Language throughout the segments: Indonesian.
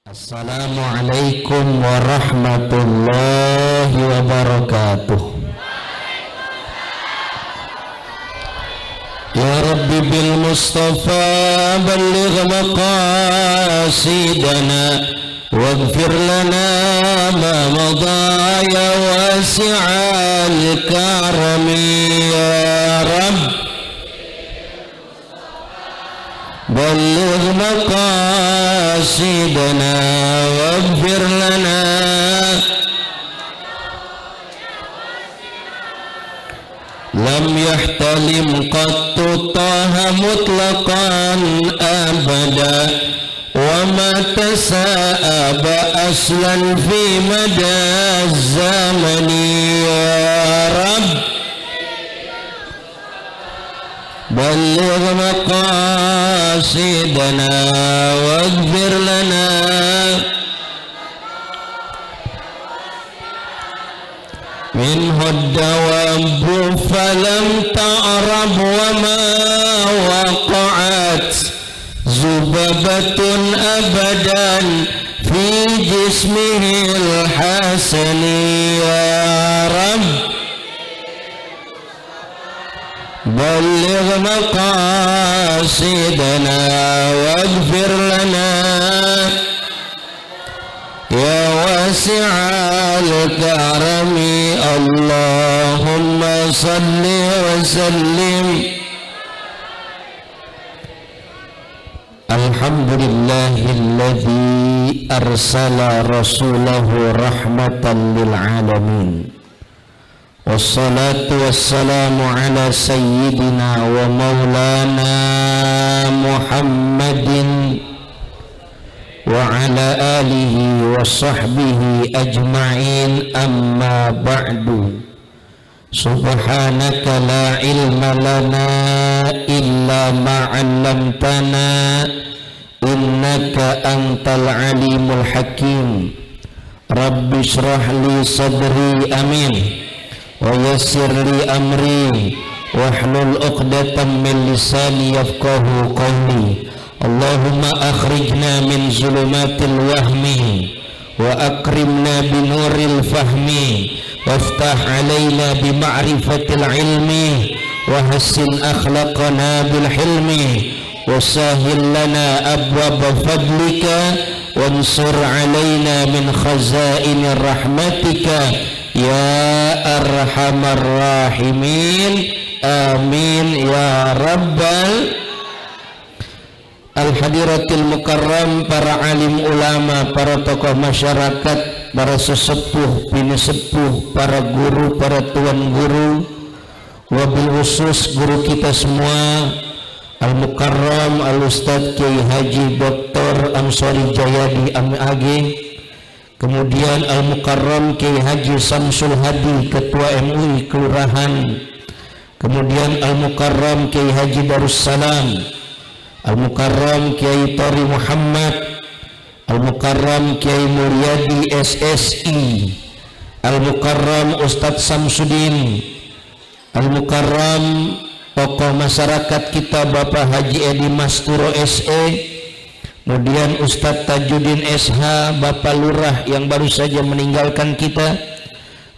Assalamualaikum warahmatullahi wabarakatuh. Ya Rabbi bil Mustafa balligh maqasidana waghfir lana ma madha ya wasi'al karami ya Rabb balligh maqasidana waghfir lana lam yahtalim qattu taha mutlaqan abada wa ma tasa'aba aslan fi mada zamani ya Rabb balligh maqasidana waghfir lana minhu ad-dawab falam ta'rab wa ma waqa'at zubabatun abadan fi jismihi al-hasani ya Rabb balligh maqasidana waghfir lana ya wasi'al karami Allahumma salli wa sallim. Alhamdulillahilladzi arsala rasulahu rahmatan lil alamin. Wassalatu wassalamu ala sayyidina wa maulana Muhammadin wa ala alihi wa sahbihi ajma'in, amma ba'du. Subhanaka la ilma lana illa ma 'allamtana innaka antal alimul hakim. Rabbi shrah li sadri, amin, wa yassir li amri wahlul 'uqdatam min lisani yafqahu qawli. Allahumma akhrijna min zulumatil wahmi wa akrimna binuril fahmi waftah alaina bima'rifatil ilmi wa hassin akhlaqana bil hilmi wa sahil lana abwaba fadlika wansur alaina min khazainir rahmatika ya arhamar rahimin, amin ya rabbal al-hadiratil mukarram, para alim ulama, para tokoh masyarakat, para sesepuh, bini sepuh, para guru, para tuan guru, wabil khusus guru kita semua al-mukarram al-ustadz Kiai Haji Dr. Amsori Jayadi MAG, kemudian al-mukarram Kiai Haji Samsul Hadi Ketua MUI Kelurahan, kemudian al-mukarram Kiai Haji Darussalam, Al-Mukarram Kiai Tori Muhammad, Al-Mukarram Kiai Mulyadi SSI, Al-Mukarram Ustadz Samsudin, Al-Mukarram tokoh masyarakat kita Bapak Haji Edi Masturo SE, kemudian Ustadz Tajudin SH, Bapak Lurah yang baru saja meninggalkan kita,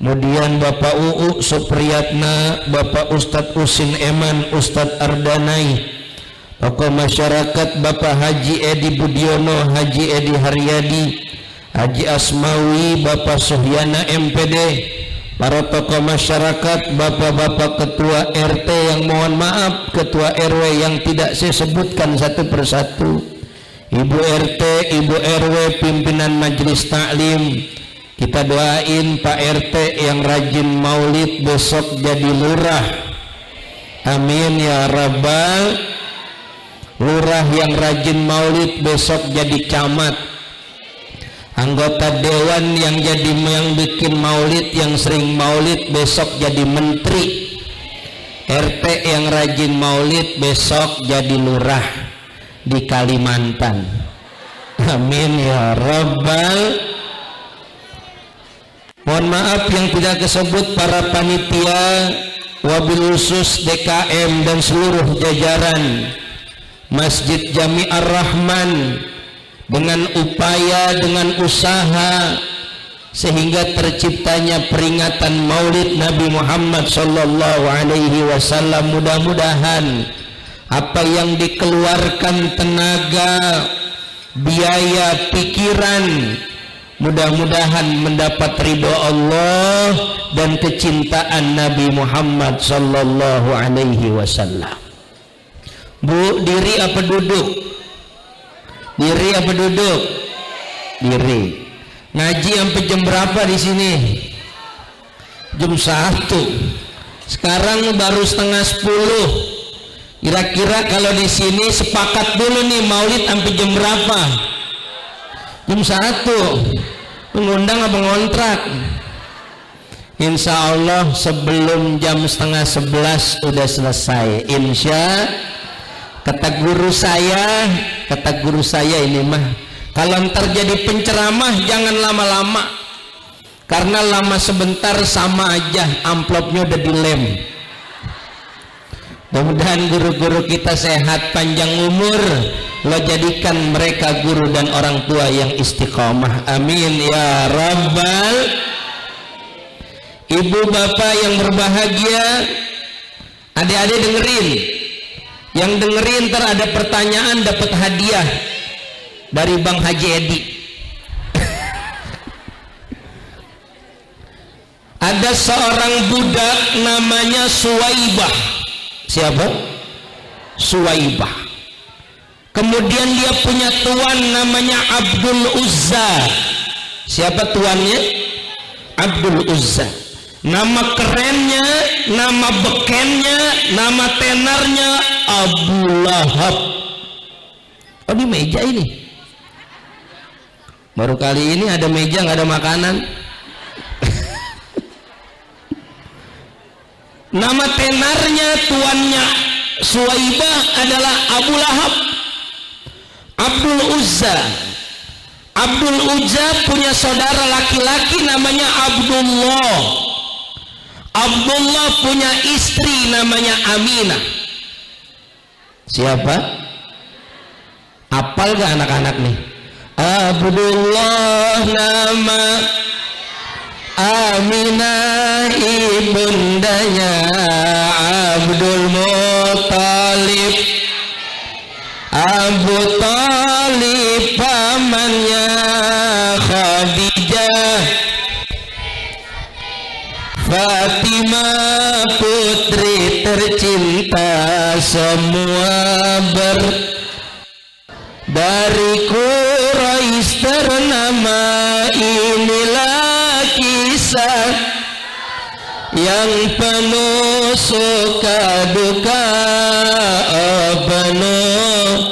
kemudian Bapak UU Supriyatna, Bapak Ustadz Usin Eman, Ustadz Ardanai, tokoh masyarakat Bapak Haji Edi Budiono, Haji Edi Haryadi, Haji Asmawi, Bapak Suhyana MPD, para tokoh masyarakat, bapak-bapak ketua RT yang mohon maaf, ketua RW yang tidak saya sebutkan satu persatu, ibu RT, ibu RW, pimpinan majelis taklim, kita doain Pak RT yang rajin maulid besok jadi lurah, amin ya rabbal. Lurah yang rajin maulid besok jadi camat, anggota dewan yang bikin maulid, yang sering maulid besok jadi menteri, RT yang rajin maulid besok jadi lurah di Kalimantan, amin ya rabbal. Mohon maaf yang tidak kesebut para panitia, wabil khusus DKM dan seluruh jajaran Masjid Jami Ar-Rahman dengan upaya, dengan usaha, sehingga terciptanya peringatan Maulid Nabi Muhammad sallallahu alaihi wasallam. Mudah-mudahan apa yang dikeluarkan tenaga, biaya, pikiran, mudah-mudahan mendapat ridho Allah dan kecintaan Nabi Muhammad sallallahu alaihi wasallam. Bu, diri apa duduk? Diri apa duduk? Diri. Ngaji sampai jam berapa di sini? Jam 1. Sekarang baru setengah 10. Kira-kira kalau di sini sepakat dulu nih maulid sampai jam berapa? Jam 1. Mengundang apa ngontrak? Insya Allah sebelum jam setengah 11 udah selesai. Kata guru saya ini mah, kalau ntar jadi penceramah jangan lama-lama, karena lama sebentar sama aja amplopnya udah dilem. Mudah-mudahan guru-guru kita sehat, panjang umur, lo jadikan mereka guru dan orang tua yang istiqomah, amin ya rabbal. Ibu bapak yang berbahagia, adik-adik dengerin, yang dengerin ntar ada pertanyaan dapat hadiah dari Bang Haji Edi. Ada seorang budak namanya Suwaibah. Siapa? Suwaibah. Kemudian dia punya tuan namanya Abdul Uzza. Siapa tuannya? Abdul Uzza. Nama kerennya, nama bekennya, nama tenarnya Abu Lahab. Oh, di meja ini. Baru kali ini ada meja nggak ada makanan. Nama tenarnya, tuannya Suwaibah adalah Abu Lahab. Abdul Uzza. Abdul Uzza punya saudara laki-laki namanya Abdullah. Abdullah punya istri namanya Aminah. Siapa? Apal gak anak-anak nih? Abdullah nama, Aminah ibundanya, Abdul Muttalib, Abu Talib pamannya Khadijah, Fatimah putri tercinta semua dari Quraisy ternama. Inilah kisah yang penuh suka duka, penuh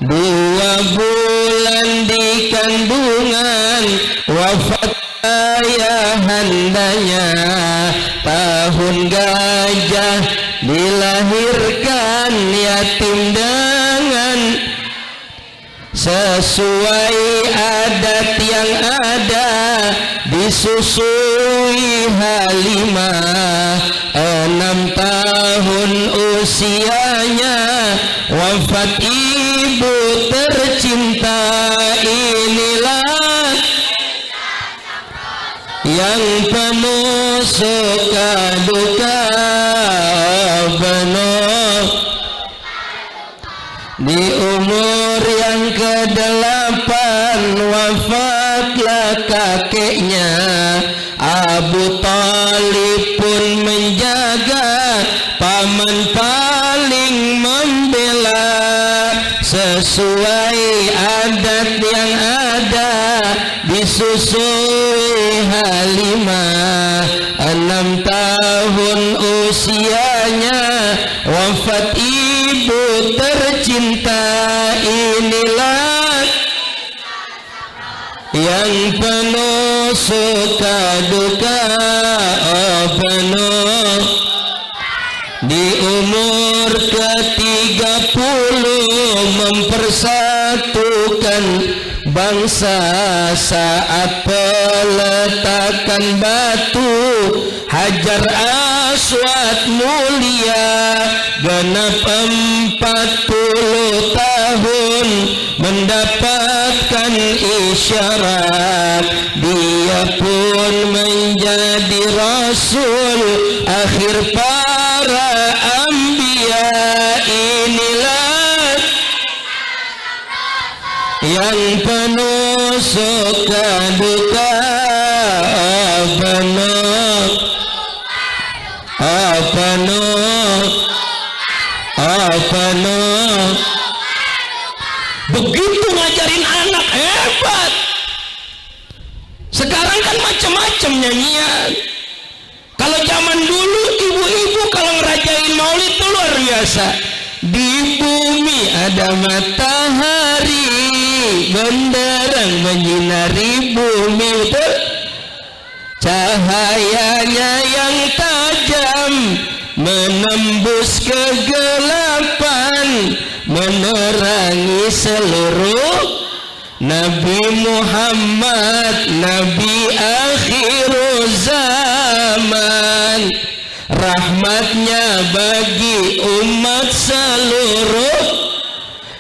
2 bulan di kandungan, wafat ayahandanya, tahun gajah dilahirkan yatim dengan sesuai adat yang ada, disusui Halimah, 6 tahun usianya, wafat ibu tercinta. Inilah yang penuh suka duka, penuh di umur yang ke-8 wafatlah kakeknya. Abu Talib pun menjaga, paman paling membela, sesuai adat yang ada, disusui Halimah, 6 tahun usianya, wafat ibu tercinta. Inilah yang penuh suka duka, penuh di umur ke-30 mempersatukan bangsa saat peletakan batu Hajar Aswad mulia, genap 40 tahun mendapatkan isyarat, dia pun menjadi rasul akhir para anbiya. Inilah yang penuh suka duka, penuh. Begitu ngajarin anak, hebat. Sekarang kan macam-macam nyanyian. Kalau zaman dulu ibu-ibu kalau ngerajain maulid itu luar biasa. Di bumi ada matahari, benderang menyinari bumi, betul? Cahayanya yang tajam menembus kegelapan, menerangi seluruh. Nabi Muhammad, Nabi akhir zaman, rahmatnya bagi umat seluruh.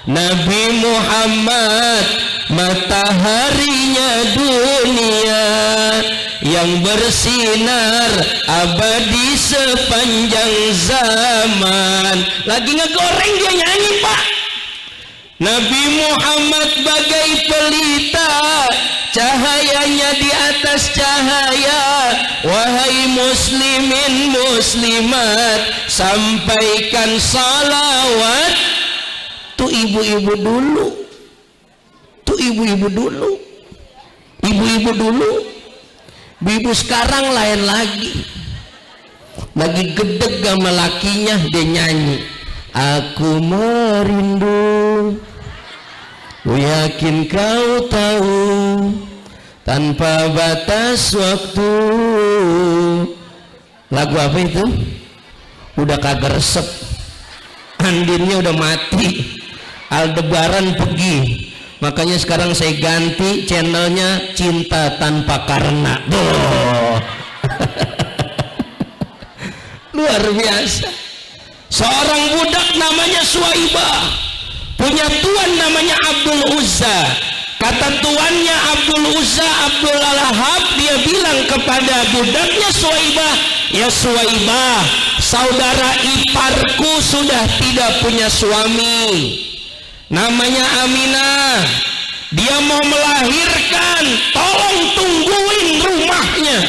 Nabi Muhammad, mataharinya dunia yang bersinar abadi sepanjang zaman. Lagi ngegoreng dia nyanyi, Pak. Nabi Muhammad bagai pelita, cahayanya di atas cahaya. Wahai muslimin muslimat, sampaikan salawat. Tuh ibu-ibu dulu, ibu-ibu dulu. Ibu sekarang lain lagi gedeg sama lakinya, dia nyanyi, aku merindu, ku yakin kau tahu, tanpa batas waktu. Lagu apa itu? Udah kagak resep, Andinnya udah mati, Aldebaran pergi. Makanya sekarang saya ganti channelnya Cinta Tanpa Karena. Luar biasa. Seorang budak namanya Suwaibah, punya tuan namanya Abdul Uzza. Kata tuannya Abdul Uzza, Abdul Lahab, dia bilang kepada budaknya Suwaibah, ya Suwaibah, saudara iparku sudah tidak punya suami, namanya Aminah, dia mau melahirkan, tolong tungguin rumahnya.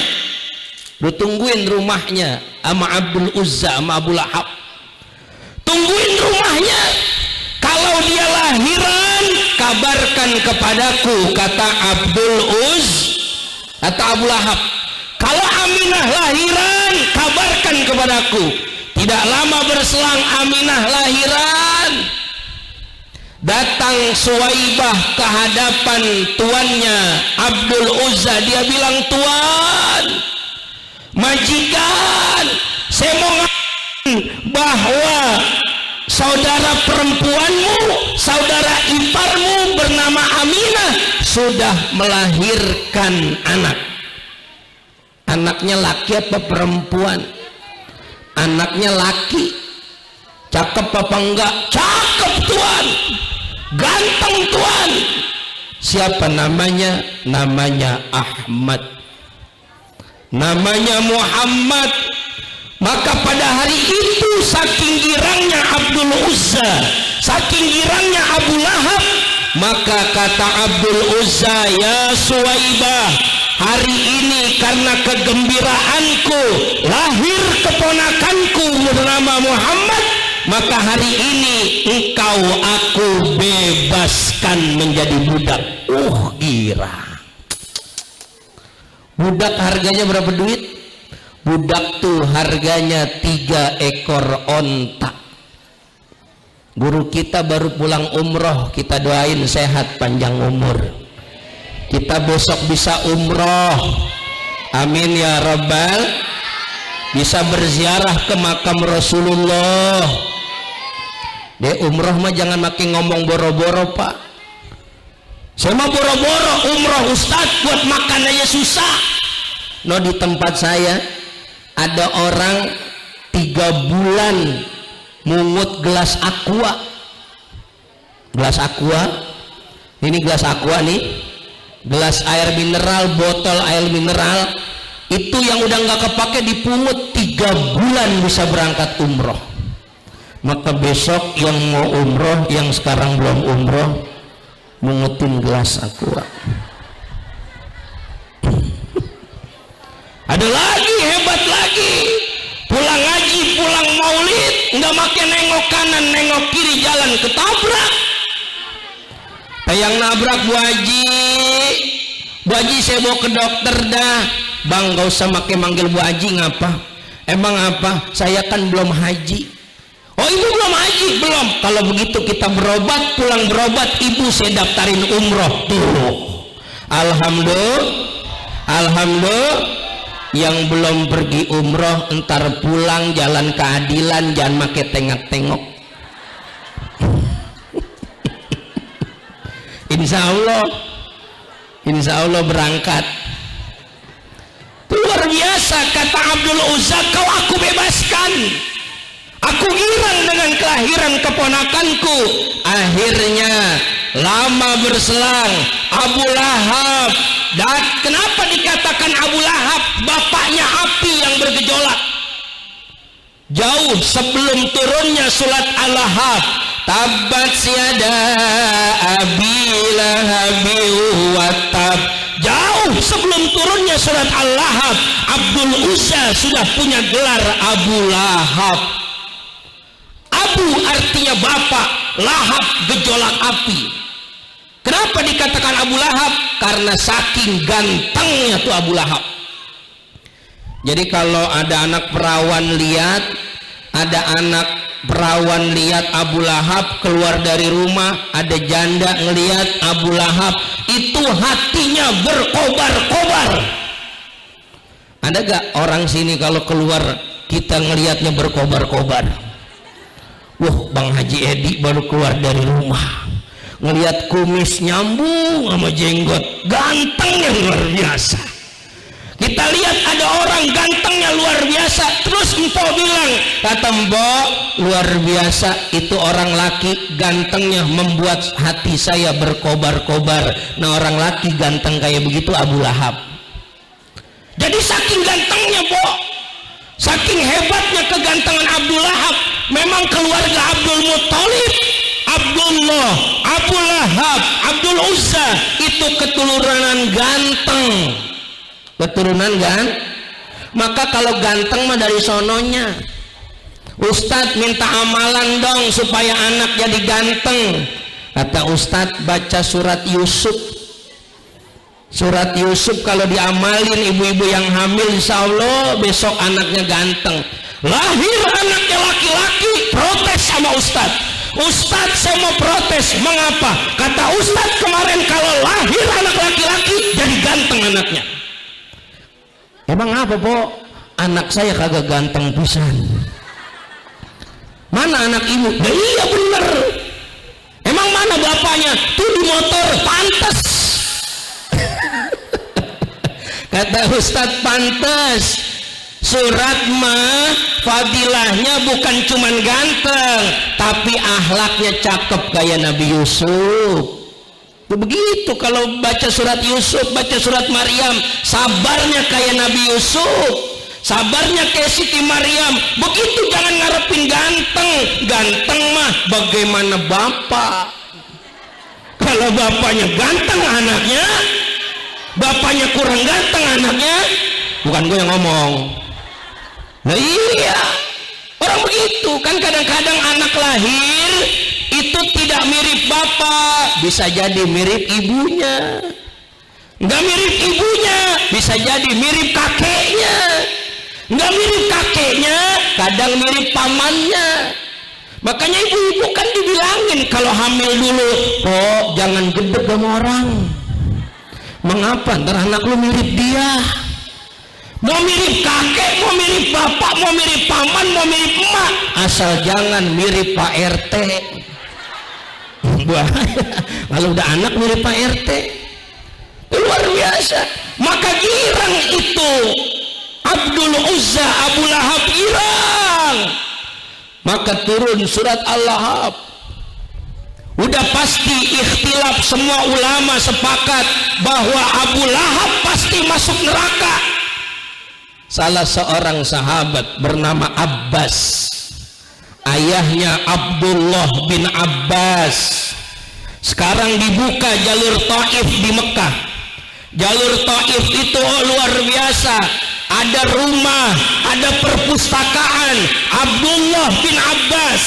Lu tungguin rumahnya sama Abdul Uzza sama Abu Lahab, tungguin rumahnya. Kalau dia lahiran, kabarkan kepadaku, kata Abdul kata Abu Lahab. Kalau Aminah lahiran, kabarkan kepadaku. Tidak lama berselang Aminah lahiran. Datang Suwaibah ke hadapan tuannya Abdul Uzza, dia bilang, tuan, majikan, saya mau ngatakan bahwa saudara perempuanmu, saudara iparmu bernama Aminah sudah melahirkan anak. Anaknya laki apa perempuan? Anaknya laki. Cakep apa enggak? Cakep tuan, ganteng tuan. Siapa namanya? Namanya Ahmad, namanya Muhammad. Maka pada hari itu saking girangnya Abdul Uzza, saking girangnya Abu Lahab, maka kata Abdul Uzza, ya Suwaibah, hari ini karena kegembiraanku lahir keponakanku bernama Muhammad, maka hari ini engkau aku bebaskan menjadi budak. Girang. Budak harganya berapa duit? Budak tuh harganya 3 ekor onta. Guru kita baru pulang umroh, kita doain sehat panjang umur. Kita besok bisa umroh, amin ya rabbal. Bisa berziarah ke makam Rasulullah. Deh umroh mah jangan makin ngomong boro-boro, Pak. Saya mah boro-boro umroh Ustadz, buat makan aja susah. No, di tempat saya ada orang 3 bulan mungut gelas aqua Ini gelas aqua nih, gelas air mineral, botol air mineral, itu yang udah nggak kepake dipungut 3 bulan bisa berangkat umroh. Maka besok yang mau umroh, yang sekarang belum umroh, mungutin gelas aqua. Ada lagi, hebat lagi, pulang ngaji, pulang maulid, nggak makin nengok kanan, nengok kiri, jalan ketabrak. Yang nabrak Bu Haji saya bawa ke dokter dah. Bang, gak usah pakai manggil Bu Haji, ngapa? Emang apa? Saya kan belum haji. Oh, ibu belum haji? Belum. Kalau begitu kita berobat, pulang berobat, ibu saya daftarin umroh. Tuh, alhamdulillah. Yang belum pergi umroh entar pulang jalan keadilan, jangan pakai tengok-tengok. Insya Allah berangkat. Luar biasa, kata Abdul Uzza, kau aku bebaskan, aku girang dengan kelahiran keponakanku. Akhirnya lama berselang, Abu Lahab. Dan kenapa dikatakan Abu Lahab? Bapaknya api yang bergejolak. Jauh sebelum turunnya surat Al-Lahab, tabat yada abi lahabi wa tab. Jauh sebelum turunnya surat Al-Lahab, Abdul Uzza sudah punya gelar Abu Lahab. Abu artinya bapak, Lahab gejolak api. Kenapa dikatakan Abu Lahab? Karena saking gantengnya tuh Abu Lahab. Jadi kalau ada anak perawan lihat, Abu Lahab keluar dari rumah, ada janda ngelihat Abu Lahab, itu hatinya berkobar-kobar. Ada gak orang sini kalau keluar kita ngelihatnya berkobar-kobar? Wah, Bang Haji Edi baru keluar dari rumah, ngelihat kumis nyambung sama jenggot, gantengnya luar biasa. Kita lihat ada orang gantengnya luar biasa, terus Mpo bilang, kata Mpo, luar biasa itu orang laki gantengnya membuat hati saya berkobar-kobar. Nah, orang laki ganteng kayak begitu Abu Lahab. Jadi saking gantengnya, Bo, saking hebatnya kegantengan Abu Lahab, memang keluarga Abdul Muthalib, Abdullah, Abu Lahab, Abdul Uzza itu keturunan ganteng. Keturunan kan? Maka kalau ganteng mah dari sononya. Ustadz minta amalan dong supaya anak jadi ganteng. Kata Ustadz, baca surat Yusuf. Surat Yusuf kalau diamalin ibu-ibu yang hamil, insya Allah besok anaknya ganteng. Lahir anaknya laki-laki, protes sama Ustadz. Ustadz, saya mau protes. Mengapa? Kata Ustadz, kemarin kalau lahir anak laki-laki jadi ganteng anaknya. Emang apa, Po? Anak saya kagak ganteng pisan. Mana anak ibu? Ya iya bener. Emang mana bapaknya? Tuh di motor, pantes. Kata Ustadz, pantes. Surat mah fadilahnya bukan cuman ganteng, tapi akhlaknya cakep kayak Nabi Yusuf. Begitu kalau baca surat Yusuf, baca surat Maryam, sabarnya kayak Nabi Yusuf, sabarnya kayak Siti Maryam. Begitu, jangan ngarepin ganteng. Ganteng mah bagaimana bapak? Kalau bapaknya ganteng anaknya, bapaknya kurang ganteng anaknya, bukan gue yang ngomong. Nah iya, orang begitu kan. Kadang-kadang anak lahir itu tidak mirip bapak, bisa jadi mirip ibunya. Nggak mirip ibunya, bisa jadi mirip kakeknya. Nggak mirip kakeknya, kadang mirip pamannya. Makanya ibu-ibu kan dibilangin kalau hamil dulu, kok jangan gedek sama orang. Mengapa? Ntar anak lu mirip dia. Mau mirip kakek, mau mirip bapak, mau mirip paman, mau mirip emak, asal jangan mirip Pak RT. Kalau udah anak mirip Pak RT, luar biasa. Maka girang itu Abdul Uzza, Abu Lahab girang. Maka turun surat Al-Lahab. Udah pasti ikhtilaf, semua ulama sepakat bahwa Abu Lahab pasti masuk neraka. Salah seorang sahabat bernama Abbas, ayahnya Abdullah bin Abbas. Sekarang dibuka jalur Taif di Mekah. Jalur Taif itu luar biasa. Ada rumah, ada perpustakaan Abdullah bin Abbas.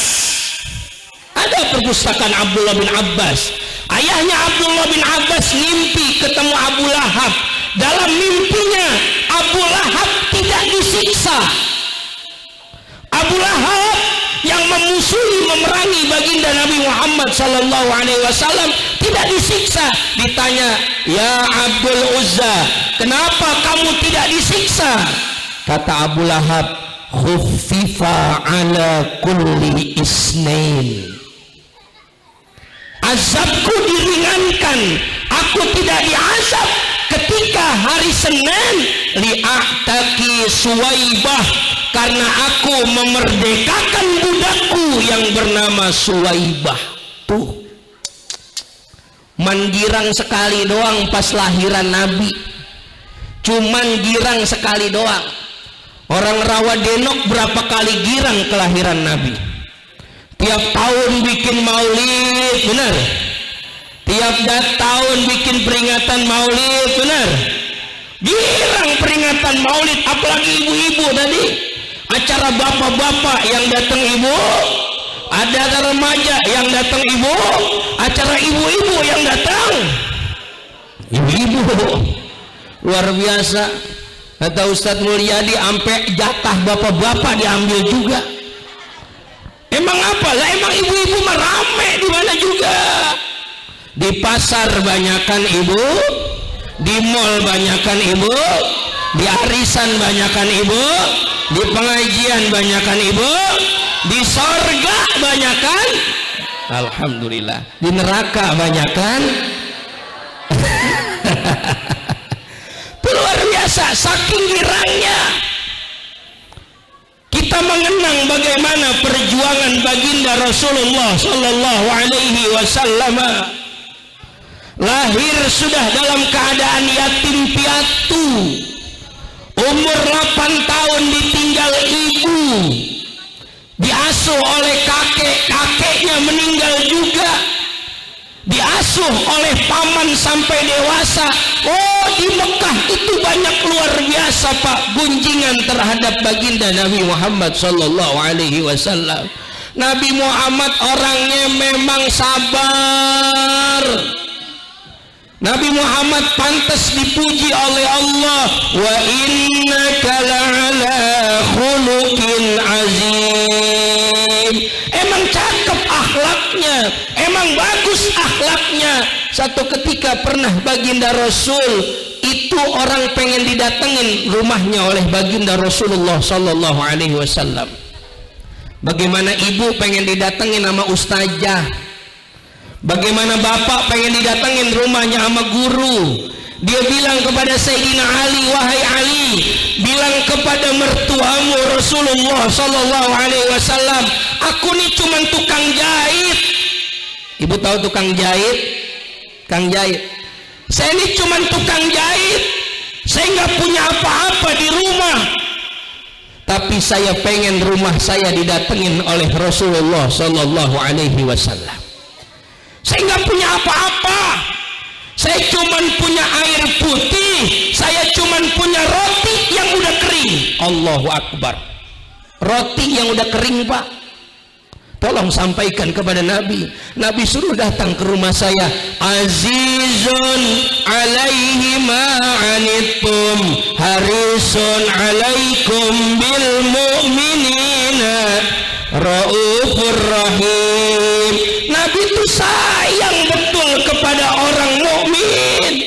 Ada perpustakaan Abdullah bin Abbas. Ayahnya Abdullah bin Abbas mimpi ketemu Abu Lahab. Dalam mimpinya Abu Lahab tidak disiksa. Abu Lahab yang memusuhi, memerangi baginda Nabi Muhammad sallallahu alaihi wasallam tidak disiksa. Ditanya, "Ya Abdul Uzza, kenapa kamu tidak disiksa?" Kata Abu Lahab, "Khuffifa ala kulli isnain." Azabku diringankan, aku tidak diazab ketika hari Senin li'ataki Suwaibah, karena aku memerdekakan budakku yang bernama Suwaibah. Tuh, menggirang sekali doang pas lahiran Nabi, cuman girang sekali doang. Orang Rawadenok berapa kali girang kelahiran Nabi? Tiap tahun bikin maulid, benar? Tiap tahun bikin peringatan maulid, benar? Girang peringatan maulid, apalagi ibu-ibu tadi. Acara bapak-bapak yang datang ibu, ada acara remaja yang datang ibu, acara ibu-ibu yang datang ibu-ibu. Luar biasa. Kata Ustadz Mulyadi, sampai jatah bapak-bapak diambil juga. Emang apa lah? Emang ibu-ibu mah rame di mana juga. Di pasar banyakan ibu, di mall banyakan ibu, di arisan banyakan ibu, di pengajian banyakan ibu, di sorga banyakan, alhamdulillah, di neraka banyakan. Luar biasa, saking girangnya kita mengenang bagaimana perjuangan baginda Rasulullah sallallahu alaihi wasallam. Lahir sudah dalam keadaan yatim piatu, umur 8 tahun ditinggal ibu, diasuh oleh kakeknya meninggal juga, diasuh oleh paman sampai dewasa. Oh, di Mekah itu banyak luar biasa Pak gunjingan terhadap baginda Nabi Muhammad sallallahu alaihi wasallam. Nabi Muhammad orangnya memang sabar. Nabi Muhammad pantas dipuji oleh Allah. Wa innaka la'ala khuluqin azim. Emang cakep akhlaknya, emang bagus akhlaknya. Satu ketika pernah baginda Rasul itu orang pengen didatengin rumahnya oleh baginda Rasulullah sallallahu alaihi wasallam. Bagaimana ibu pengen didatengin sama ustazah, bagaimana bapak pengen didatengin rumahnya sama guru. Dia bilang kepada Sayyidina Ali, "Wahai Ali, bilang kepada mertuamu Rasulullah sallallahu alaihi wasallam, aku nih cuman tukang jahit." Ibu tahu tukang jahit? Kang jahit. Saya ini cuman tukang jahit. Saya nggak punya apa-apa di rumah. Tapi saya pengen rumah saya didatengin oleh Rasulullah sallallahu alaihi wasallam. Saya nggak punya apa-apa. Saya cuman punya air putih. Saya cuman punya roti yang udah kering. Allahu Akbar. Roti yang udah kering, Pak. Tolong sampaikan kepada Nabi. Nabi suruh datang ke rumah saya. Azizun alaihi ma'anittum harisun alaikum bil mu'minina raufur rahim. Nabi itu sayang betul kepada orang mukmin,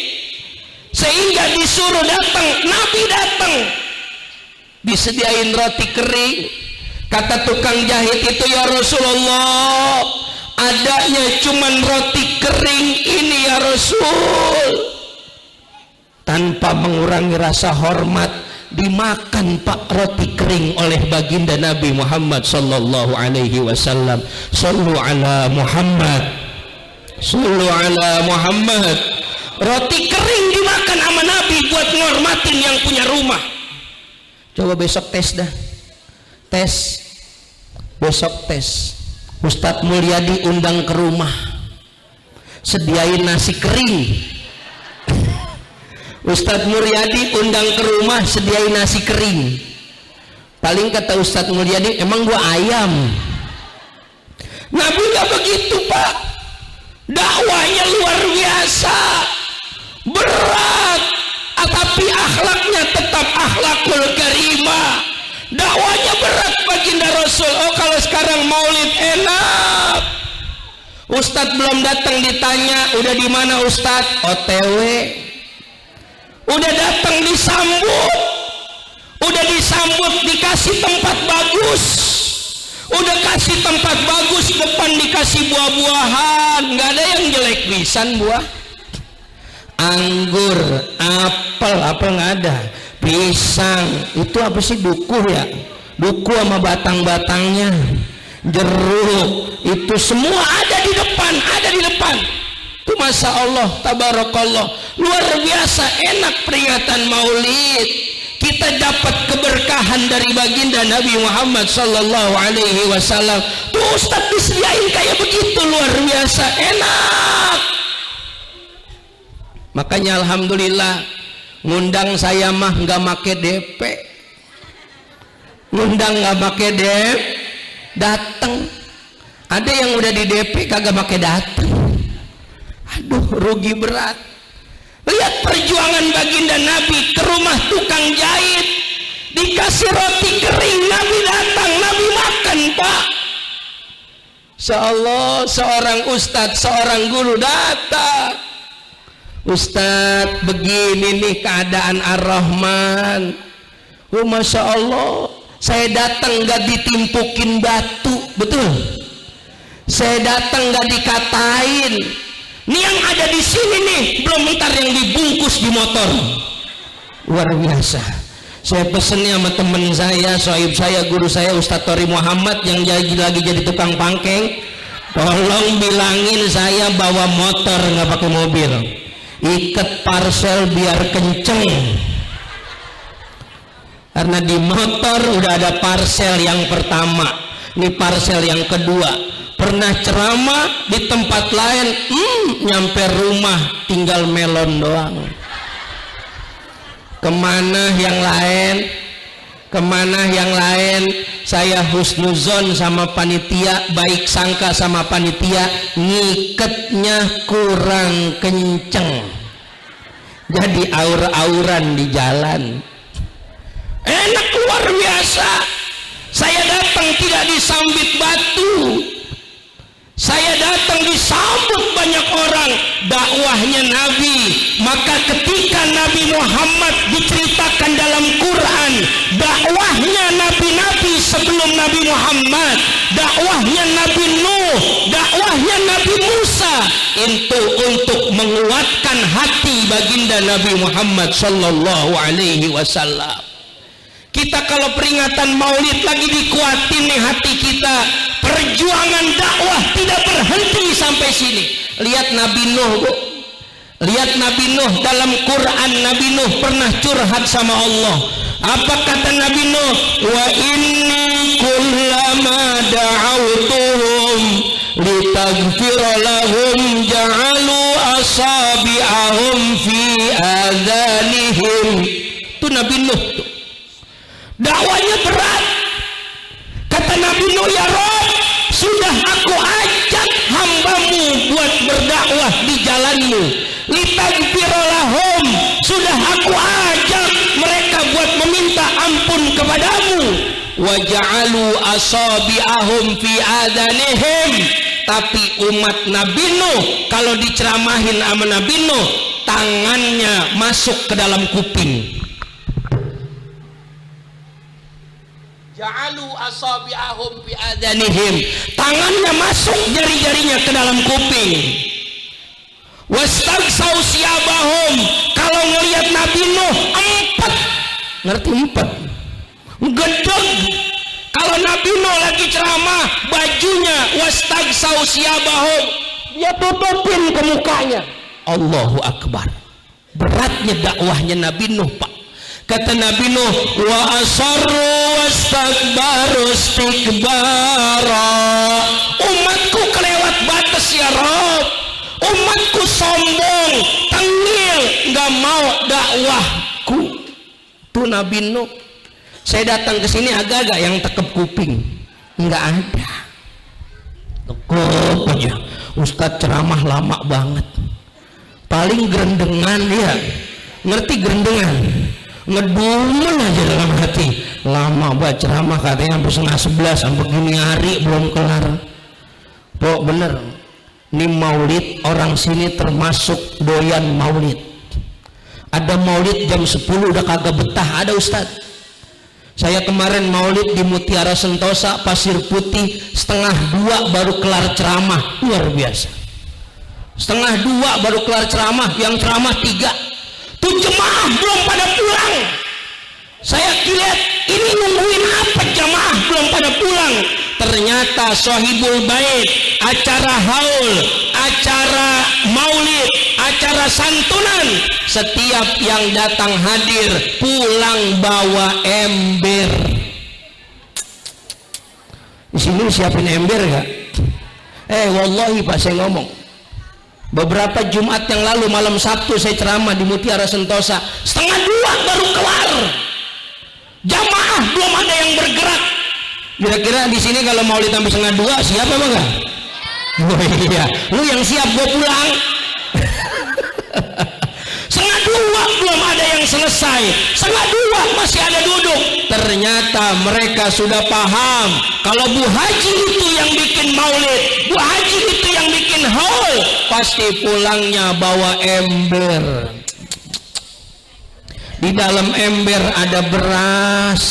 sehingga disuruh datang. Nabi datang, disediain roti kering. Kata tukang jahit itu, "Ya Rasulullah, adanya cuman roti kering ini ya Rasul." Tanpa mengurangi rasa hormat, dimakan Pak roti kering oleh baginda Nabi Muhammad sallallahu alaihi wasallam. Sallu ala Muhammad. Sallu ala Muhammad. Roti kering dimakan sama Nabi buat ngormatin yang punya rumah. Coba besok tes dah. Tes. Besok tes. Ustadz Mulyadi undang ke rumah. Sediain nasi kering. Ustadz Mulyadi undang ke rumah, sediain nasi kering. Paling kata Ustadz Mulyadi, emang gua ayam. Nabi gak begitu, Pak. Dakwahnya luar biasa, berat, tapi akhlaknya tetap akhlakul karimah. Dakwahnya berat baginda Rasul. Oh, kalau sekarang maulid enak. Ustadz belum datang ditanya, udah di mana Ustadz? OTW. Udah datang disambut, udah disambut dikasih tempat bagus, udah kasih tempat bagus, depan dikasih buah-buahan, nggak ada yang jelek pisan, buah anggur, apel nggak ada, pisang itu apa sih, duku ya, duku sama batang-batangnya, jeruk itu semua ada di depan, itu masya Allah, tabarakallah, luar biasa enak peringatan maulid. Kita dapat keberkahan dari baginda Nabi Muhammad sallallahu alaihi wasallam. Tuh Ustadz disediain kayak begitu, luar biasa enak. Makanya alhamdulillah ngundang saya mah nggak make DP, ngundang nggak make DP, datang. Ada yang udah di DP kagak make datang. Aduh, rugi berat. Lihat perjuangan baginda Nabi ke rumah tukang jahit, dikasih roti kering, Nabi datang, Nabi makan, Pak. Insyaallah seorang ustadz, seorang guru datang. Ustadz, begini nih keadaan Ar-Rahman. Oh, masya Allah, saya datang gak ditimpukin batu, betul. Saya datang gak dikatain. Ini yang ada di sini nih, belum ntar yang dibungkus di motor. Luar biasa. Saya pesennya sama temen saya, sohib saya, guru saya, Ustadz Tori Muhammad yang lagi jadi tukang pangkeng. Tolong bilangin saya bawa motor, nggak pakai mobil. Ikat parcel biar kenceng. Karena di motor udah ada parcel yang pertama, ini parcel yang kedua. Pernah ceramah di tempat lain, nyampe rumah tinggal melon doang. Kemana yang lain? Kemana yang lain? Saya husnuzon sama panitia, baik sangka sama panitia, ngiketnya kurang kenceng, jadi aur-auran di jalan. Enak luar biasa. Saya datang tidak disambit batu, saya datang disambut banyak orang. Dakwahnya Nabi. Maka ketika Nabi Muhammad diceritakan dalam Quran, dakwahnya nabi-nabi sebelum Nabi Muhammad, dakwahnya Nabi Nuh, dakwahnya Nabi Musa, itu untuk menguatkan hati baginda Nabi Muhammad sallallahu alaihi wasallam. Kita kalau peringatan maulid lagi dikuatin nih hati kita. Perjuangan dakwah tidak berhenti sampai sini. Lihat Nabi Nuh, Bu. Lihat Nabi Nuh dalam Quran. Nabi Nuh pernah curhat sama Allah. Apa kata Nabi Nuh? Wa inni kullama da'awtuhum litaghfira lahum ja'alu asabi'ahum fi adhanihim. Itu Nabi Nuh tuh. Dakwanya berat. Kata Nabi Nuh, ya Rob, sudah aku ajak hambamu buat berdakwah di jalanmu. Litaghfirolahum, sudah aku ajak mereka buat meminta ampun kepadamu. Waja'alu asabi'ahum fi adanihim. Tapi umat Nabi Nuh kalau diceramahin sama Nabi Nuh, tangannya masuk ke dalam kuping. Ja'alu asabi'ahum fi adanihim, tangannya masuk jari-jarinya ke dalam kuping. Wastaghsaw siyabahum, kalau ngelihat Nabi Nuh empat, ngerti empat, gedeg. Kalau Nabi Nuh lagi ceramah, bajunya wastaghsaw siyabahum, dia tutupin ke mukanya. Allahu Akbar. Beratnya dakwahnya Nabi Nuh, Pak. Kata Nabi Nuh, wa asarru wastakbaru istikbara. Umatku kelewat batas ya Rob. Umatku sombong, tengil, nggak mau dakwahku. Tuh Nabi Nuh. Saya datang ke sini agak-agak yang tekep kuping, nggak ada. Tekep aja. Ustadz ceramah lama banget. Paling gerendengan ya, ngerti gerendengan? Ngedumel aja dalam hati. Lama banget ceramah katanya sampai setengah 11, sampai gini hari belum kelar. Pok bener. Ini maulid orang sini termasuk doyan maulid. Ada maulid jam 10 udah kagak betah ada Ustadz. Saya kemarin maulid di Mutiara Sentosa Pasir Putih, 1:30 baru kelar ceramah, luar biasa. 1:30 baru kelar ceramah, yang ceramah 3. Tuh jemaah belum pada pulang. Saya kira ini nungguin apa jemaah belum pada pulang. Ternyata Sohibul Bait, acara haul, acara maulid, acara santunan, setiap yang datang hadir pulang bawa ember. Di sini siapin ember gak? Wallahi Pak, saya ngomong beberapa Jumat yang lalu malam Sabtu saya ceramah di Mutiara Sentosa, 1:30 baru kelar. Jamaah belum ada yang bergerak. Kira-kira di sini kalau maulid sampai 1:30 siapa apa enggak? Oh iya, lu yang siap gua pulang. 1:30 belum ada yang selesai, 1:30 masih ada duduk. Ternyata mereka sudah paham kalau Bu Haji itu yang bikin maulid, Bu Haji itu yang bikin haul, pasti pulangnya bawa ember. Di dalam ember ada beras,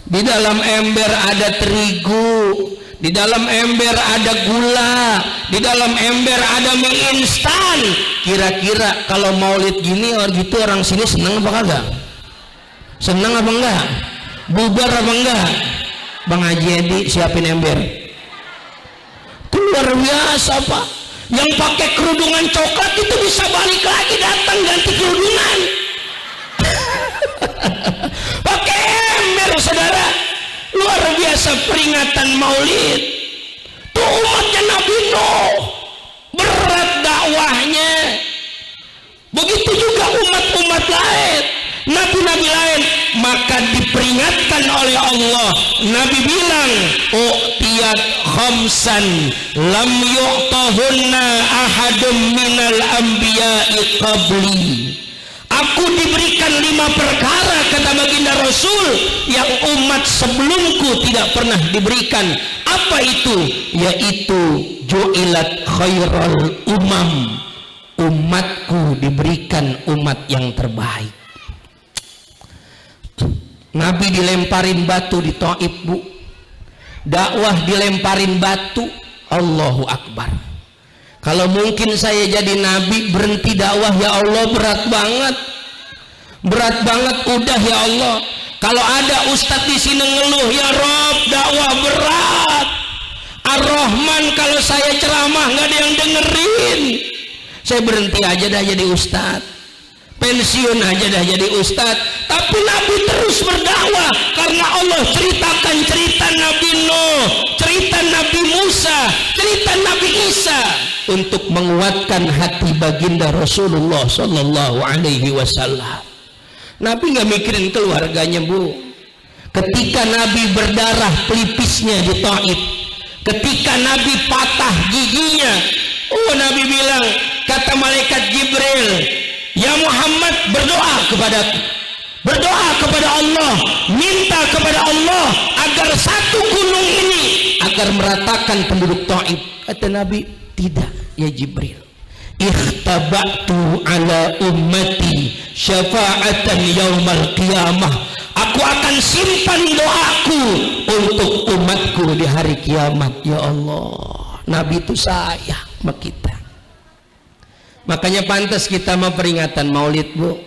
di dalam ember ada terigu, di dalam ember ada gula, di dalam ember ada mie instan. Kira-kira kalau maulid gini gitu orang sini senang apa kagak? Senang apa enggak? Bubar apa enggak? Bang Haji Edi siapin ember. Luar biasa Pak. Yang pakai kerudungan coklat itu bisa balik lagi datang ganti kerudungan. Pakai ember saudara. Luar biasa peringatan maulid. Tuh umatnya Nabi Nuh, berat dakwahnya. Begitu juga umat-umat lain, nabi-nabi lain, maka diperingatkan oleh Allah. Nabi bilang, u'tiyat khamsan lam yu'tahunna ahadum minal anbiya'i qabli. Aku diberikan 5 perkara, kata baginda Rasul, yang umat sebelumku tidak pernah diberikan. Apa itu? Yaitu ju'ilat khairal umam. Umatku diberikan umat yang terbaik. Nabi dilemparin batu di Taif, Bu. Dakwah dilemparin batu. Allahu Akbar. Kalau mungkin saya jadi nabi berhenti dakwah, ya Allah berat banget. Berat banget udah ya Allah. Kalau ada ustadz di sini ngeluh, ya Rob dakwah berat. Ar-Rahman kalau saya ceramah nggak ada yang dengerin. Saya berhenti aja dah jadi ustadz. Pensiun aja dah jadi ustadz. Tapi Nabi terus berdakwah karena Allah ceritakan cerita Nabi Nuh, cerita Nabi Musa, cerita Nabi Isa untuk menguatkan hati baginda Rasulullah Sallallahu Alaihi Wasallam. Nabi nggak mikirin keluarganya, Bu. Ketika Nabi berdarah pelipisnya di Taif, ketika Nabi patah giginya, Nabi bilang, kata malaikat Jibril, ya Muhammad berdoa kepadaku, berdoa kepada Allah, minta kepada Allah agar satu gunung ini agar meratakan penduduk Taif. Kata Nabi, tidak ya Jibril, ikhtabatu ala ummati syafa'atan yaumal qiyamah. Aku akan simpan doaku untuk umatku di hari kiamat. Ya Allah, Nabi itu sayang sama kita. Makanya pantas kita mau peringatan maulid, Bu.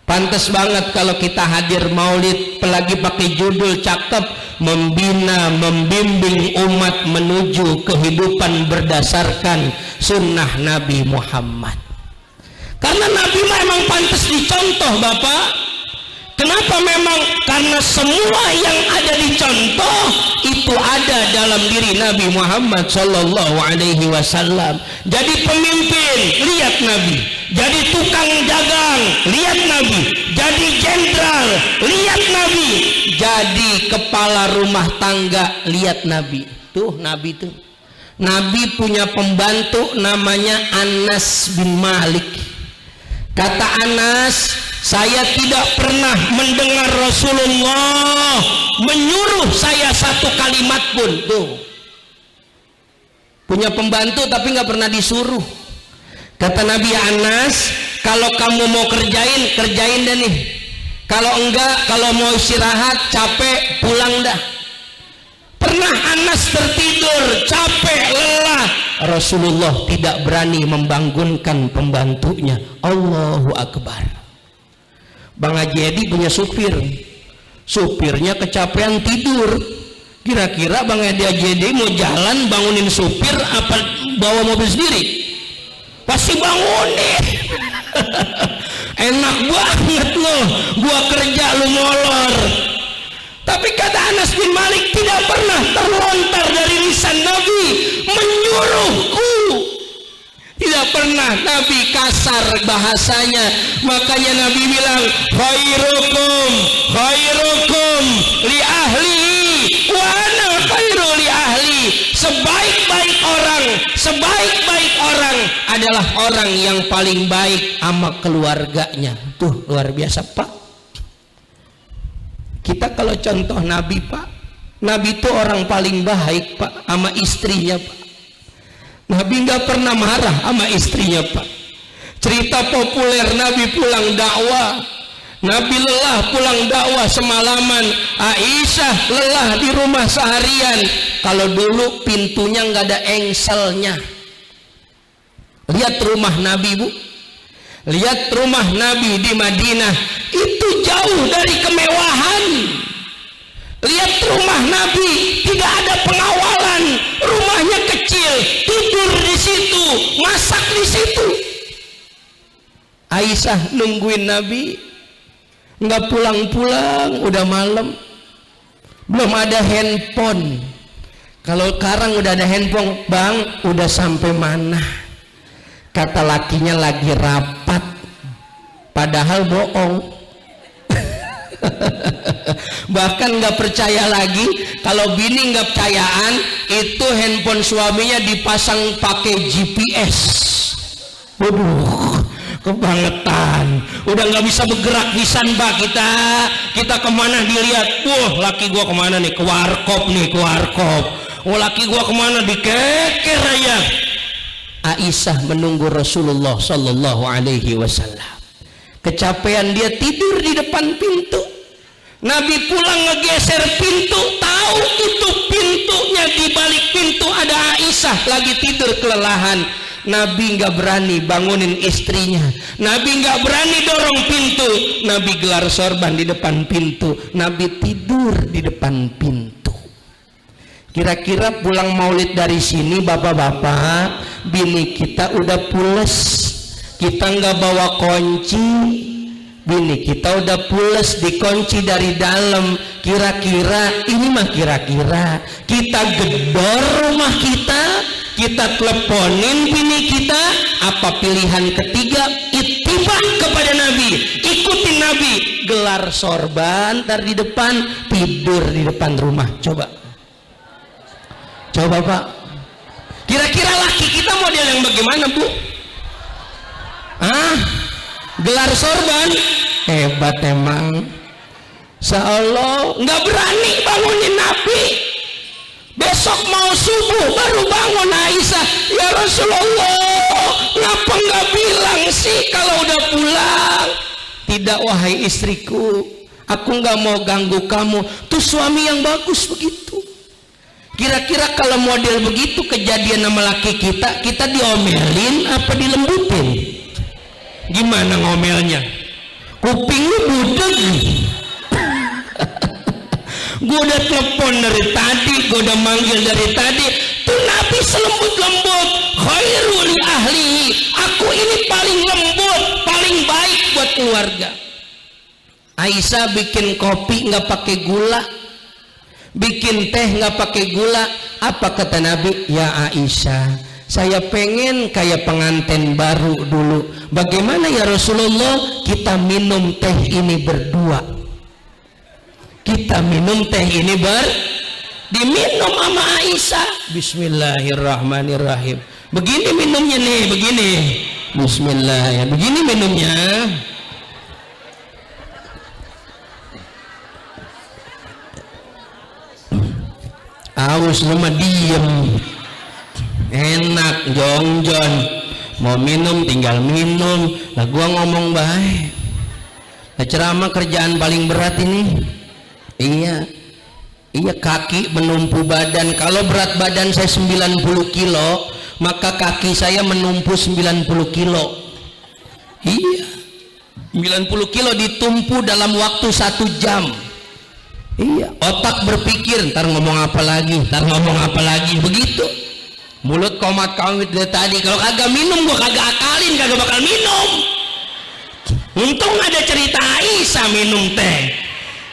Pantas banget kalau kita hadir maulid, apalagi pakai judul cakep, membina, membimbing umat menuju kehidupan berdasarkan sunnah Nabi Muhammad. Karena Nabi memang pantas dicontoh, Bapak. Kenapa? Memang karena semua yang ada dicontoh itu ada dalam diri Nabi Muhammad Sallallahu Alaihi Wasallam. Jadi pemimpin, lihat Nabi. Jadi tukang dagang, lihat Nabi. Jadi jenderal, lihat Nabi. Jadi kepala rumah tangga, lihat Nabi. Tuh Nabi tuh. Nabi punya pembantu namanya Anas bin Malik. Kata Anas, saya tidak pernah mendengar Rasulullah menyuruh saya satu kalimat pun. Tuh, punya pembantu tapi nggak pernah disuruh. Kata Nabi, Anas, kalau kamu mau kerjain, kerjain dah nih. Kalau enggak, kalau mau istirahat, capek, pulang dah. Pernah Anas tertidur, capek, lelah, Rasulullah tidak berani membangunkan pembantunya. Allahu Akbar. Bang Haji Edi punya supir, supirnya kecapean tidur. Kira-kira Bang Haji Edi mau jalan bangunin supir apa bawa mobil sendiri? Pasti bangunin. Enak banget loh, gua kerja lu molor. Tapi kata Anas bin Malik, tidak pernah terlontar dari lisan Nabi menyuruhku. Tidak pernah Nabi kasar bahasanya. Makanya Nabi bilang, khairukum li ahli wa ana khairu li ahli. Sebaik-baik orang adalah orang yang paling baik sama keluarganya. Tuh luar biasa, Pak. Kita kalau contoh Nabi, Pak, Nabi itu orang paling baik, Pak, sama istrinya, Pak. Nabi nggak pernah marah sama istrinya, Pak. Cerita populer Nabi pulang dakwah, Nabi lelah pulang dakwah semalaman, Aisyah lelah di rumah seharian. Kalau dulu pintunya nggak ada engselnya. Lihat rumah Nabi, Bu. Lihat rumah Nabi di Madinah, itu jauh dari kemewahan. Lihat rumah Nabi, tidak ada pengawalan, rumahnya kecil, tidur di situ, masak di situ. Aisyah nungguin Nabi, nggak pulang-pulang, udah malam, belum ada handphone. Kalau sekarang udah ada handphone, Bang, udah sampai mana? Kata lakinya lagi rapat, padahal bohong. Bahkan nggak percaya lagi, kalau bini nggak percayaan, itu handphone suaminya dipasang pakai GPS. Waduh, kebangetan. Udah nggak bisa bergerak pisan, Pak. Kita kemana dilihat, wah laki gua kemana nih, ke warkop nih, ke warkop. Oh laki gua kemana, dikeker aja. Aisyah menunggu Rasulullah Sallallahu Alaihi Wasallam. Kecapean dia tidur di depan pintu. Nabi pulang ngegeser pintu, tahu itu pintunya, di balik pintu ada Aisyah lagi tidur kelelahan. Nabi nggak berani bangunin istrinya. Nabi nggak berani dorong pintu. Nabi gelar sorban di depan pintu. Nabi tidur di depan pintu. Kira-kira pulang maulid dari sini, bapak-bapak, bini kita udah pules, kita nggak bawa kunci, bini kita udah pules dikunci dari dalam. Kira-kira ini mah kira-kira kita gedor rumah kita teleponin bini kita, apa pilihan ketiga? Ittiba kepada Nabi, ikutin Nabi, gelar sorban ntar di depan, tidur di depan rumah. Coba Pak, kira-kira laki kita model yang bagaimana, Bu? Gelar sorban, hebat emang. Seolah nggak berani bangunin Nabi. Besok mau subuh baru bangun Aisyah, ya Rasulullah, ngapa nggak bilang sih kalau udah pulang? Tidak, wahai istriku, aku nggak mau ganggu kamu. Tuh suami yang bagus begitu. Kira-kira kalau model begitu kejadian sama laki kita diomelin apa dilembutin? Gimana ngomelnya? kuping lu budeg. Gue udah telepon dari tadi, gue udah manggil dari tadi. Tuh Nabi selembut-lembut. Khairul li ahli. Aku ini paling lembut, paling baik buat keluarga. Aisyah bikin kopi nggak pakai gula, bikin teh nggak pakai gula. Apa kata Nabi? Ya Aisyah, saya pengen kayak pengantin baru dulu. Bagaimana ya Rasulullah? Kita minum teh ini berdua. Kita minum teh ini diminum sama Aisyah. Bismillahirrahmanirrahim. Begini minumnya nih, begini. Bismillah ya, begini minumnya. Aus nama diem. Enak jongjon. Mau minum tinggal minum. Lah gua ngomong baik. Nah, ceramah kerjaan paling berat ini. Iya, kaki menumpu badan. Kalau berat badan saya 90 kilo, maka kaki saya menumpu 90 kilo. Iya, 90 kilo ditumpu dalam waktu 1 jam. Iya, otak berpikir, ntar ngomong apa lagi, begitu. Mulut komat kawit dari tadi. Kalau kagak minum, gua kagak akalin, kagak bakal minum. Untung ada cerita Aisyah minum teh.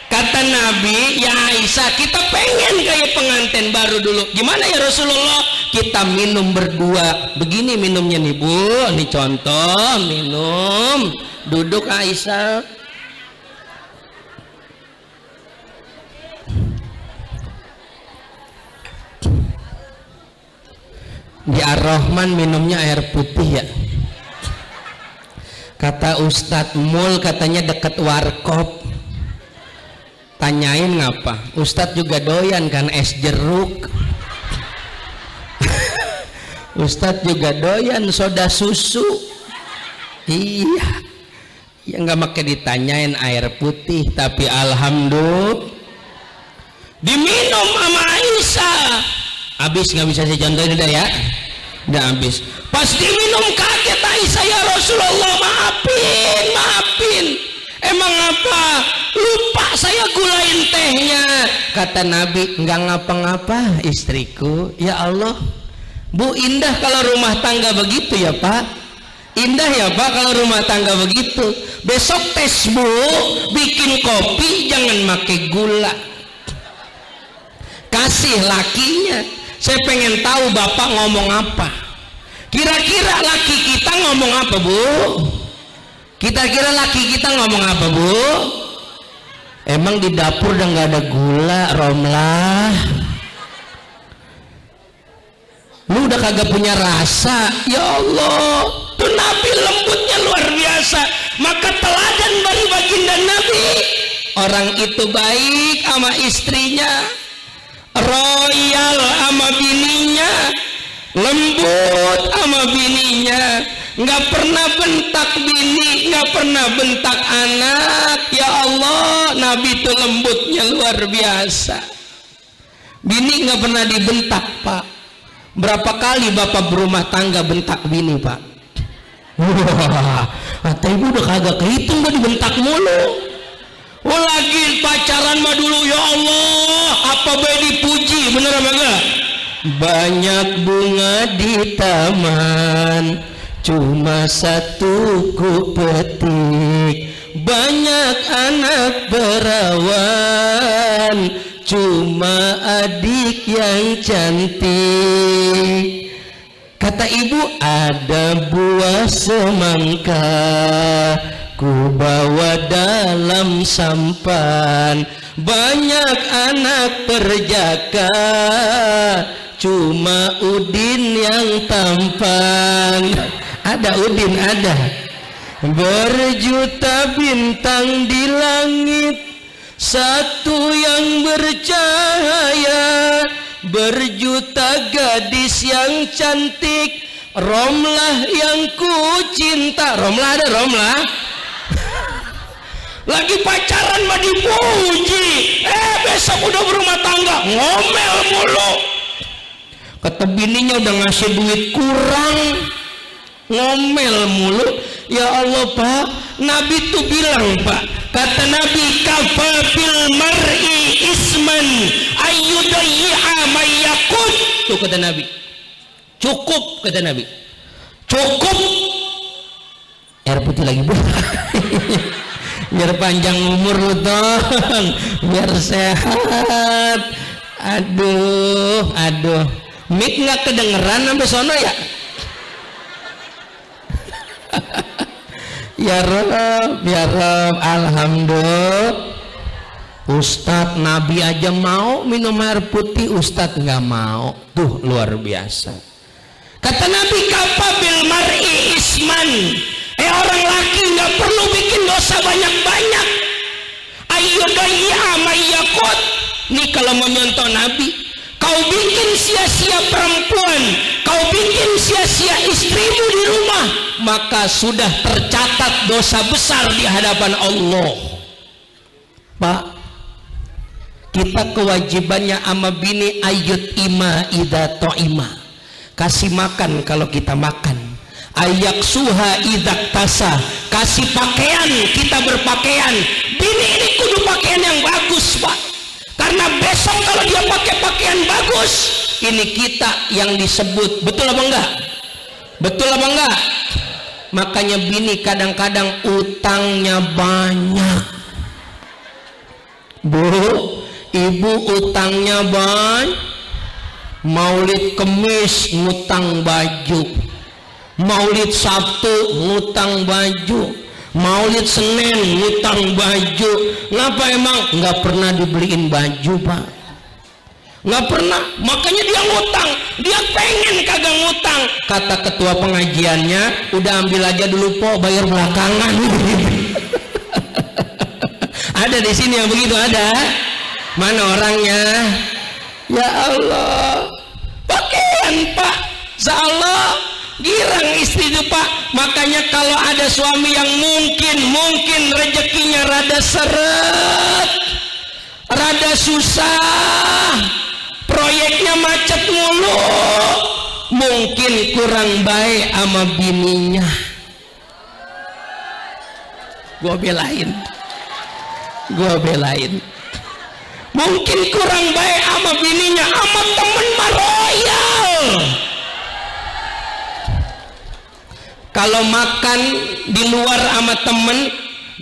Kata Nabi, ya Aisyah, kita pengen kayak pengantin baru dulu. Gimana ya Rasulullah? Kita minum berdua. Begini minumnya nih Bu, ini contoh minum. Duduk Aisyah. Di Ar-Rahman minumnya air putih ya. Kata Ustadz Mul, katanya deket warkop. Tanyain ngapa? Ustadz juga doyan kan es jeruk. Ustadz juga doyan soda susu. Iya, ya nggak pakai ditanyain air putih, tapi alhamdulillah diminum sama Aisyah. Habis nggak bisa saya contohin udah ya, udah habis. Pas diminum kaget Aisyah, ya Rasulullah maafin. Emang apa? Lupa saya gulain tehnya. Kata Nabi, nggak ngapa-ngapa istriku. Ya Allah, Bu, indah kalau rumah tangga begitu ya Pak. Indah ya Pak kalau rumah tangga begitu. Besok tes Bu, bikin kopi jangan pakai gula. Kasih lakinya. Saya pengen tahu Bapak ngomong apa. Kira-kira laki kita ngomong apa Bu? Kira-kira laki kita ngomong apa Bu? Emang di dapur udah nggak ada gula, Romlah. Lu udah kagak punya rasa. Ya Allah, tuh Nabi lembutnya luar biasa. Maka teladan bagi baginda Nabi. Orang itu baik sama istrinya, royal sama bininya, lembut sama bininya, nggak pernah bentak bini, nggak pernah bentak anak. Ya Allah, Nabi itu lembutnya luar biasa. Bini nggak pernah dibentak Pak. Berapa kali bapak berumah tangga bentak bini Pak? Wah, kata ibu udah kagak kehitung gue dibentak mulu. Oh lagi pacaran mah dulu, ya Allah, apa bae dipuji, bener apa enggak? Banyak bunga di taman, cuma satu ku petik. Banyak anak perawan, cuma adik yang cantik. Kata ibu, ada buah semangka, ku bawa dalam sampan. Banyak anak perjaka, cuma Udin yang tampan. Ada Udin, ada. Berjuta bintang di langit, satu yang bercahaya. Berjuta gadis yang cantik, Romlah yang ku cinta. Romlah ada Romlah. Lagi pacaran mah dipuji, besok udah berumah tangga ngomel mulu. Kata bininya udah ngasih duit kurang, ngomel mulu. Ya Allah Pak, Nabi tuh bilang Pak, kata Nabi, kafa bil mar'i isman ayyudayyi'a mayyakut. Tuh kata Nabi, cukup kata Nabi, cukup. Air putih lagi Bu. Biar panjang umur lu dong, biar sehat. Aduh, mik nggak kedengeran sampai sono ya? Ya Rob, alhamdulillah. Ustadz Nabi aja mau minum air putih, Ustadz nggak mau. Tuh luar biasa. Kata Nabi, kafabil mar'i isman. Orang laki nggak perlu bikin dosa banyak-banyak. Ayyudayyi'a mayyakut. Nih kalau mau nyontoh Nabi, kau bikin sia-sia perempuan, kau bikin sia-sia istrimu di rumah, maka sudah tercatat dosa besar di hadapan Allah. Pak, kita kewajibannya ama bini ayyut ima idza ta'ima. Kasih makan kalau kita makan. Ayak suha idak tasa, kasih pakaian kita berpakaian. Bini ini kudu pakaian yang bagus Pak, karena besok kalau dia pakai pakaian bagus, ini kita yang disebut. Betul apa enggak? Betul apa enggak? Makanya bini kadang-kadang utangnya banyak. Bu, ibu utangnya banyak. Maulid Kemis ngutang baju, Maulid Sabtu ngutang baju, Maulid Senin ngutang baju. Ngapa emang? Nggak pernah dibeliin baju Pak, nggak pernah. Makanya dia ngutang, dia pengen kagak ngutang. Kata ketua pengajiannya, udah ambil aja dulu po, bayar belakangan. Ada di sini yang begitu ada? Mana orangnya? Ya Allah, pakaian Pak, Insyaallah girang istri itu Pak. Makanya kalau ada suami yang mungkin rezekinya rada seret, rada susah, proyeknya macet mulu, mungkin kurang baik sama bininya. Gua belain. Mungkin kurang baik sama bininya, sama temen mah royal. Kalau makan di luar sama temen,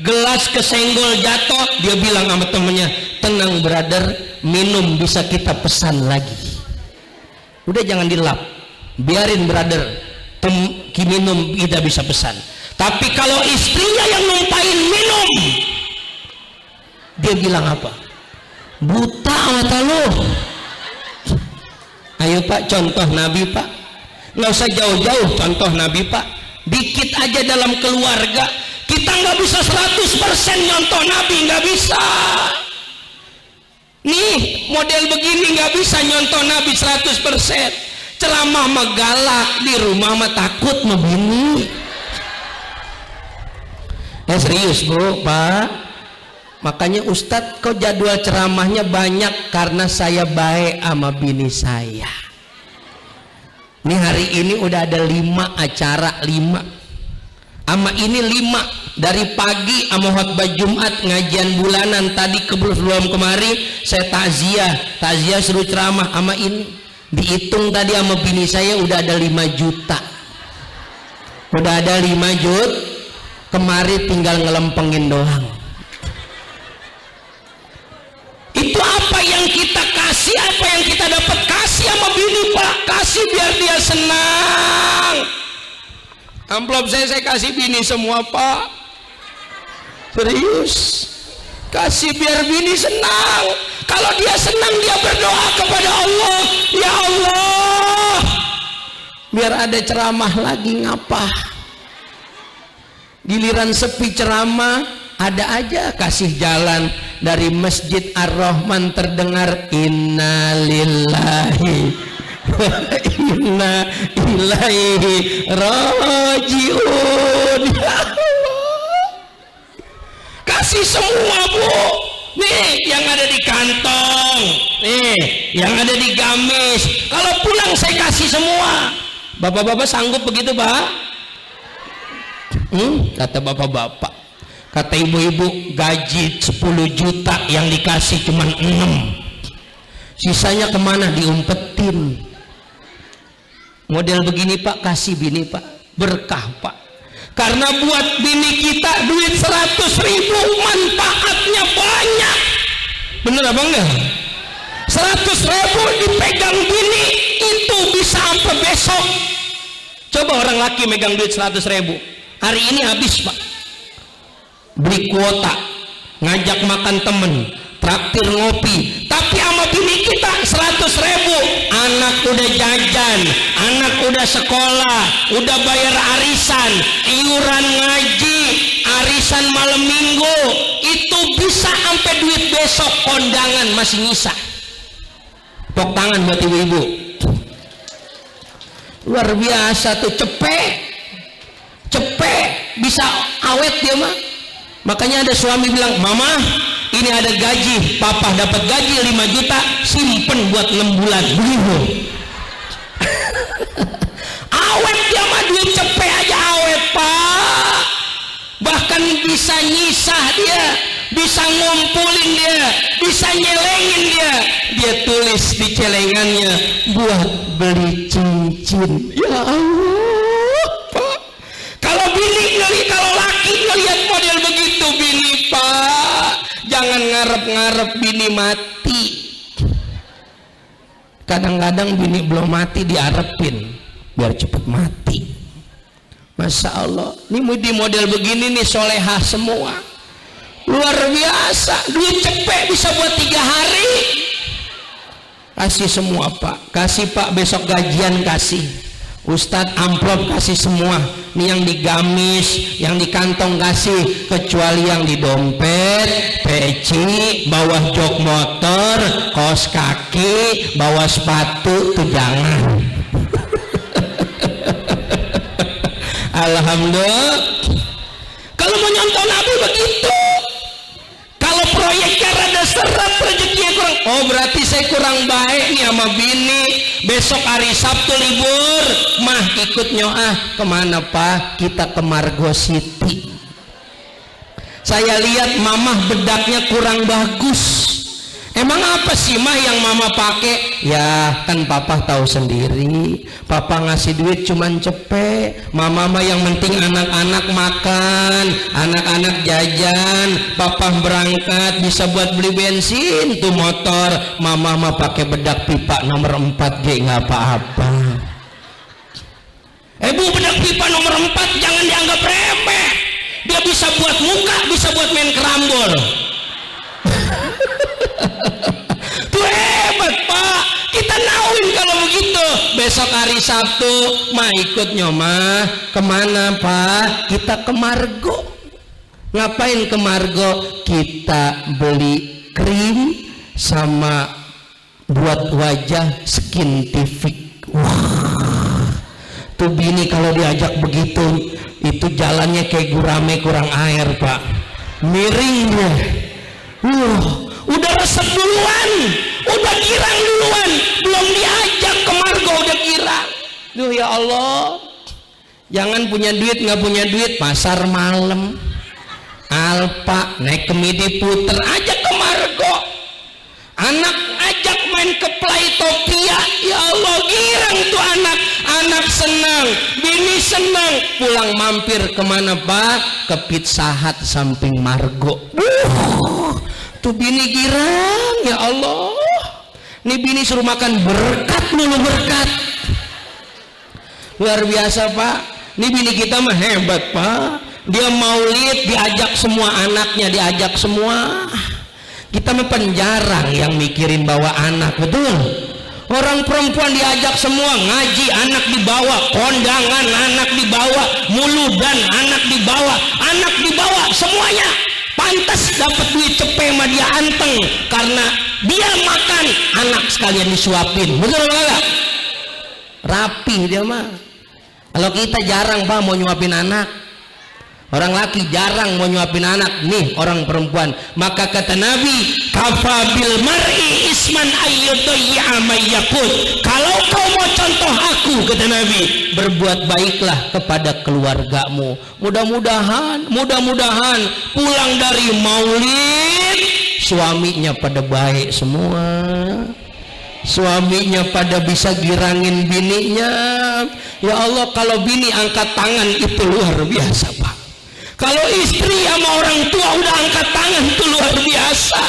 gelas kesenggol jatuh, dia bilang sama temennya, tenang brother, minum bisa kita pesan lagi. Udah jangan dilap, biarin brother, minum kita bisa pesan. Tapi kalau istrinya yang numpain minum, dia bilang apa? Buta mata lu. Ayo Pak, contoh Nabi Pak, nggak usah jauh-jauh, contoh Nabi Pak, dikit aja dalam keluarga. Kita nggak bisa 100% nyontoh Nabi, nggak bisa. Nih model begini nggak bisa nyontoh Nabi 100%. Ceramah mah galak, di rumah mah takut mah bini. Serius Bu Pak. Makanya Ustadz kok jadwal ceramahnya banyak, karena saya baik sama bini saya. Ini hari ini udah ada 5 acara, 5 sama ini 5 dari pagi sama khotbah Jumat, ngajian bulanan tadi sebelum kemari saya takziah suruh ceramah sama ini. Dihitung tadi sama bini saya udah ada 5 juta. Udah ada 5 juta. Kemari tinggal ngelempengin doang. Itu apa yang kita kasih, apa yang kita dapat. Kasih sama bini Pak, kasih biar dia senang. Amplop saya kasih bini semua Pak, serius. Kasih biar bini senang. Kalau dia senang, dia berdoa kepada Allah, ya Allah, biar ada ceramah lagi. Ngapa giliran sepi ceramah, ada aja kasih jalan. Dari Masjid Ar-Rahman terdengar innalillahi wa inna ilaihi rajiun. Ya Allah, kasih semua Bu. Nih yang ada di kantong, nih yang ada di gamis. Kalau pulang saya kasih semua. Bapak-bapak sanggup begitu Pak? Kata bapak-bapak, kata ibu-ibu, gaji 10 juta yang dikasih cuma 6, sisanya kemana? Diumpetin. Model begini Pak, kasih bini Pak, berkah Pak, karena buat bini kita duit 100.000 manfaatnya banyak. Bener apa enggak? 100.000 dipegang bini itu bisa sampai besok. Coba orang laki megang duit 100.000, hari ini habis Pak, beli kuota, ngajak makan temen, traktir ngopi, tapi sama bini kita 100.000, anak udah jajan, anak udah sekolah, udah bayar arisan, iuran ngaji, arisan malam minggu, itu bisa sampai duit besok kondangan masih nyisa. Tepuk tangan buat ibu-ibu, luar biasa tuh. Cepet bisa awet dia mah. Makanya ada suami bilang, mama ini ada gaji, papa dapat gaji 5 juta, simpen buat 6 bulan. Begitu. Awet dia mah, duit cepet aja awet Pak. Bahkan bisa nyisah dia, bisa ngumpulin dia, bisa nyelengin dia. Dia tulis di celengannya, buat beli cincin. Ya Allah Pak, kalau laki ngelihat model begitu bini Pak, jangan ngarep-ngarep bini mati. Kadang-kadang bini belum mati diarepin biar cepet mati. Masya Allah, ini di model begini nih solehah semua, luar biasa. Duit cepet bisa buat 3 hari. Kasih semua Pak, kasih Pak, besok gajian kasih. Ustadz amplop kasih semua. Ini yang di gamis, yang di kantong kasih, kecuali yang di dompet, peci, bawah jok motor, kaos kaki, bawah sepatu tuh jangan. Alhamdulillah. Kalau mau nyontoh Nabi begitu. Kalau proyeknya rada seret, rezekinya kurang, oh berarti saya kurang baik nih sama bini. Besok hari Sabtu libur, mah ikut nyoah. Kemana Pak? Kita ke Margo City. Saya lihat mamah bedaknya kurang bagus. Emang apa sih mah yang mama pakai? Ya kan papa tahu sendiri, papa ngasih duit cuman cepet, mama mah yang penting anak-anak makan, anak-anak jajan, papa berangkat bisa buat beli bensin tuh motor, mama mah pakai bedak pipa nomor 4G nggak apa-apa. Bu, bedak pipa nomor 4 jangan dianggap remeh, dia bisa buat muka, bisa buat main kerambol. Tuh hebat Pak, kita nauin kalau begitu. Besok hari Sabtu mah ikut nyoma. Kemana Pak? Kita ke Margo. Ngapain ke Margo? Kita beli krim sama buat wajah skintific. Wah, tuh bini kalau diajak begitu, itu jalannya kayak gurame kurang air Pak, miring dia. Udah resep duluan, udah girang duluan, belum diajak ke Margo udah girang. Duh ya Allah, jangan punya duit nggak punya duit, pasar malam, Alfa, naik ke Midi puter aja ke Margo. Anak ajak main ke Playtopia, ya Allah girang tuh anak senang, bini senang, pulang mampir kemana Pak? Ke Pizza Hut samping Margo. Tuh bini girang, ya Allah. Nih bini suruh makan berkat dulu, berkat. Luar biasa Pak. Nih bini kita mah hebat Pak. Dia maulid diajak semua anaknya, diajak semua. Kita mah penjarang yang mikirin bawa anak, betul. Orang perempuan diajak semua, ngaji anak dibawa, kondangan anak dibawa, muludan anak dibawa, semuanya. Pantas dapat duit cepet mah dia anteng, karena dia makan anak sekalian disuapin, betul enggak? Rapi dia mah. Kalau kita jarang Pak mau nyuapin anak, Orang laki jarang mau nyuapin anak, nih orang perempuan. Maka kata Nabi, kafabil mar'i isman ayyudayya mayyakut. Kalau kau mau contoh aku, kata Nabi, berbuat baiklah kepada keluargamu. Mudah-mudahan pulang dari maulid suaminya pada baik semua, suaminya pada bisa girangin bininya. Ya Allah, kalau bini angkat tangan itu luar biasa, Pak. Kalau istri sama orang tua udah angkat tangan itu luar biasa.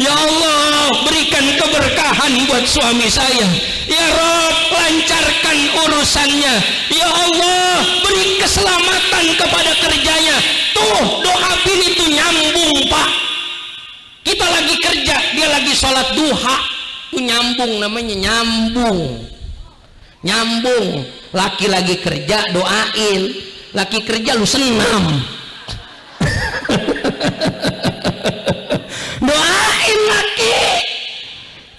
Ya Allah, berikan keberkahan buat suami saya. Ya Rabb, lancarkan urusannya. Ya Allah, beri keselamatan kepada kerjanya. Tuh, doa bini itu nyambung, Pak. Kita lagi kerja, dia lagi sholat duha. Itu nyambung, namanya nyambung. Laki lagi kerja, doain. Laki kerja lu senam. Doain laki,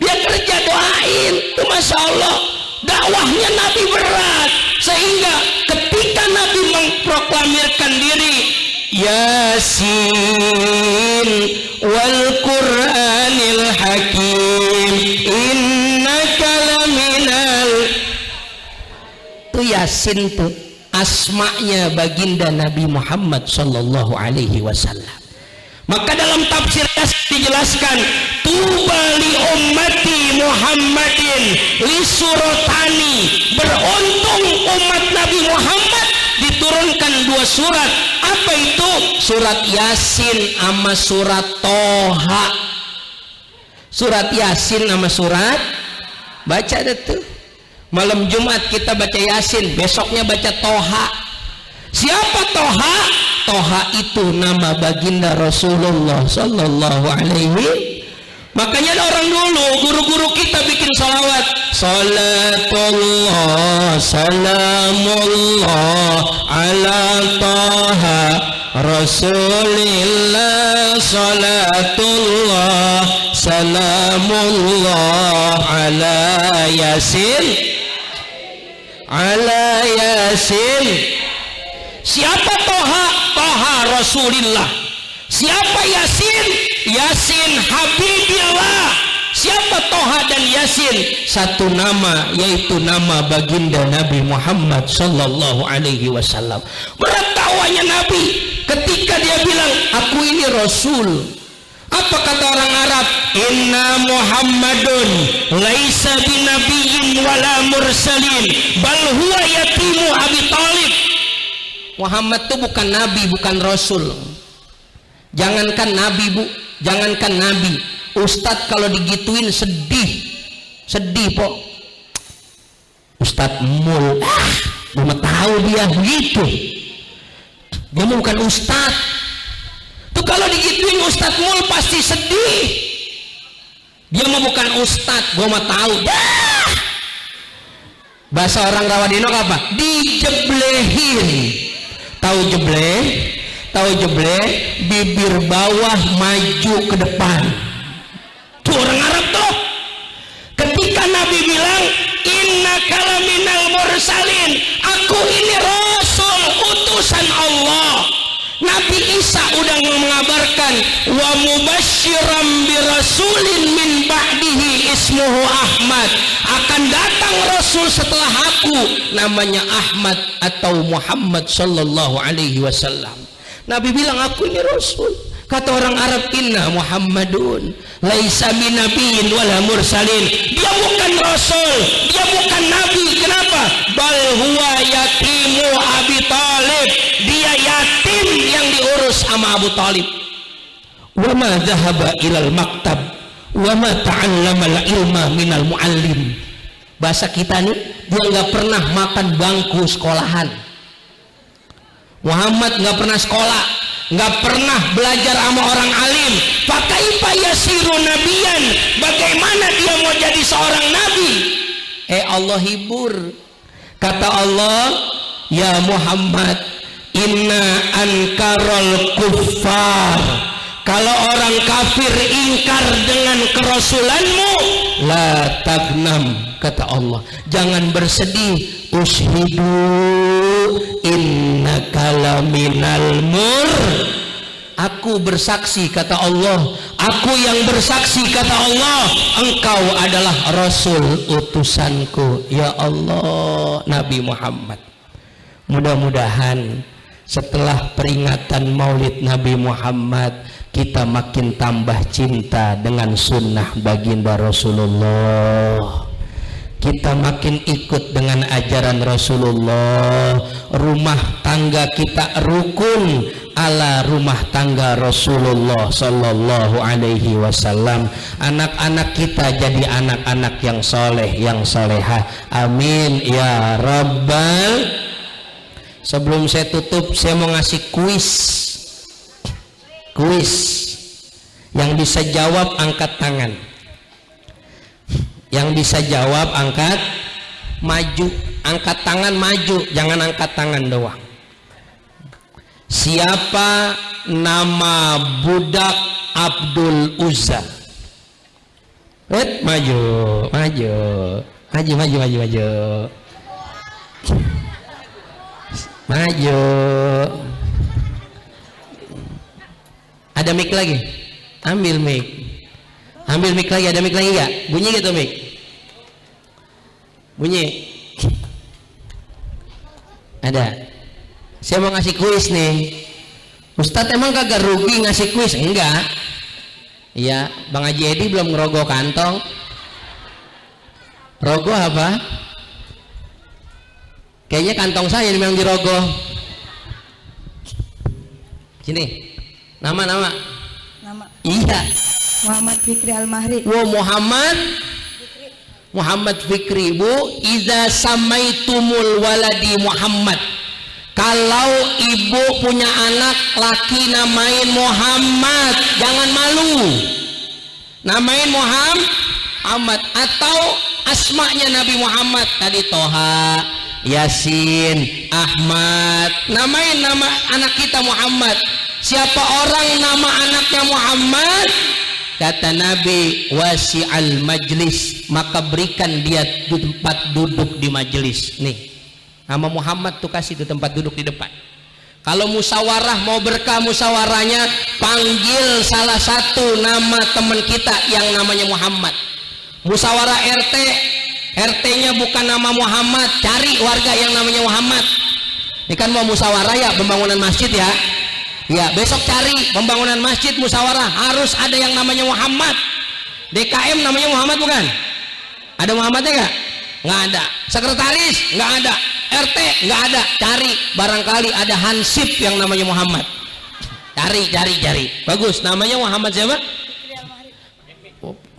dia kerja doain. Itu Masya Allah, dakwahnya Nabi berat, sehingga ketika Nabi memproklamirkan diri, Yasin wal Qur'anil Hakim innaka laminal. Itu Yasin tuh asma'nya baginda Nabi Muhammad sallallahu alaihi wasallam. Maka dalam tafsir dijelaskan, tuba li ummati Muhammadin li suratani, beruntung umat Nabi Muhammad diturunkan 2 surat. Apa itu? Surat Yasin sama surat Toha. Surat Yasin sama surat, baca deh tuh. Malam Jumat kita baca Yasin, besoknya baca Toha. Siapa Toha? Toha itu nama baginda Rasulullah sallallahu alaihi. Makanya orang dulu, guru-guru kita bikin salawat. Salatullah salamullah ala Toha Rasulillah. Salatullah salamullah ala Yasin. Ala Yasin. Siapa Toha? Toha Rasulillah. Siapa Yasin? Yasin Habibillah. Siapa Toha dan Yasin? Satu nama, yaitu nama baginda Nabi Muhammad sallallahu alaihi wasallam. Berat dakwahnya Nabi ketika dia bilang, aku ini Rasul. Apa kata orang Arab? Inna Muhammadun laisa binabiyyin wala mursalin bal huwa yatimu Abi Thalib. Muhammad itu bukan nabi, bukan rasul. Jangankan nabi, Bu, jangankan nabi, Ustadz kalau digituin sedih po. Ustadz Mul, belum tahu dia begitu. Dia bukan Ustadz. Tuh kalau digituin Ustadz Mul pasti sedih. Dia mah bukan Ustadz, gua mah tahu. Dah. Bahasa orang Rawadinok apa? Dijeblehin. Tahu jebleh? Tahu jebleh? Bibir bawah maju ke depan. Tuh orang Arab tuh. Ketika Nabi bilang, Inna kalaminal mursalin, aku ini Rasul utusan Allah. Nabi Isa udah mengabarkan, wa mubasyiram birasulin min ba'dihi ismuhu Ahmad, akan datang Rasul setelah aku, namanya Ahmad atau Muhammad sallallahu alaihi wasallam. Nabi bilang, aku ini Rasul. Kata orang Arab, inna Muhammadun laisa binabiyyin wala mursalin. Dia bukan Rasul, dia bukan Nabi. Kenapa? Bal huwa yatimu Abi Thalib. Dia yatim yang diurus sama Abu Thalib. Wa ma dhahaba ilal maktab wa ma ta'allama al-ilma minal muallim. Bahasa kita nih, dia nggak pernah makan bangku sekolahan. Muhammad nggak pernah sekolah, nggak pernah belajar sama orang alim. Fakaifa yasiru nabiyan, bagaimana dia mau jadi seorang nabi? Allah hibur. Kata Allah, ya Muhammad, inna ankarol kuffar, kalau orang kafir ingkar dengan kerasulanmu, la tagnam, kata Allah, jangan bersedih. Ushidu innaka laminal aku bersaksi kata Allah, aku yang bersaksi kata Allah, engkau adalah Rasul utusanku. Ya Allah, Nabi Muhammad. Mudah-mudahan setelah peringatan Maulid Nabi Muhammad, kita makin tambah cinta dengan sunnah baginda Rasulullah. Kita makin ikut dengan ajaran Rasulullah. Rumah tangga kita rukun ala rumah tangga Rasulullah sallallahu alaihi wasallam. Anak-anak kita jadi anak-anak yang soleh, yang solehah. Amin ya rabbal. Sebelum saya tutup, saya mau ngasih kuis. Yang bisa jawab angkat tangan. Yang bisa jawab angkat maju, angkat tangan maju, jangan angkat tangan doang. Siapa nama budak Abdul Uzza? Maju. Ada mic lagi? Ambil mic lagi, ada mic lagi gak? Bunyi gitu mic? Bunyi? Ada. Saya mau ngasih kuis nih. Ustadz emang kagak rugi ngasih kuis? Enggak. Iya, Bang Haji Edi belum ngerogoh kantong. Rogoh apa? Kayaknya kantong saya memang dirogoh. Sini. Nama. Iya. Muhammad Fikri Al-Mahri. Muhammad Fikri, Bu. Iza samaitumul waladi Muhammad. Kalau ibu punya anak laki namain Muhammad, jangan malu. Namain Muhammad atau asmanya Nabi Muhammad tadi, Toha, Yasin, Ahmad. Namain nama anak kita Muhammad. Siapa orang nama anaknya Muhammad, kata Nabi, wasi'al majlis, maka berikan dia tempat duduk di majelis. Nih, nama Muhammad tuh kasih di tempat duduk di depan. Kalau musyawarah, mau berkah musyawarahnya, panggil salah satu nama teman kita yang namanya Muhammad. Musyawarah RT-nya bukan nama Muhammad, cari warga yang namanya Muhammad. Ini kan mau musyawarah ya, pembangunan masjid ya. Ya, besok cari pembangunan masjid musyawarah, harus ada yang namanya Muhammad. DKM namanya Muhammad bukan? Ada Muhammadnya nggak? Nggak ada. Sekretaris nggak ada. RT nggak ada. Cari, barangkali ada hansip yang namanya Muhammad. Cari. Bagus, namanya Muhammad siapa?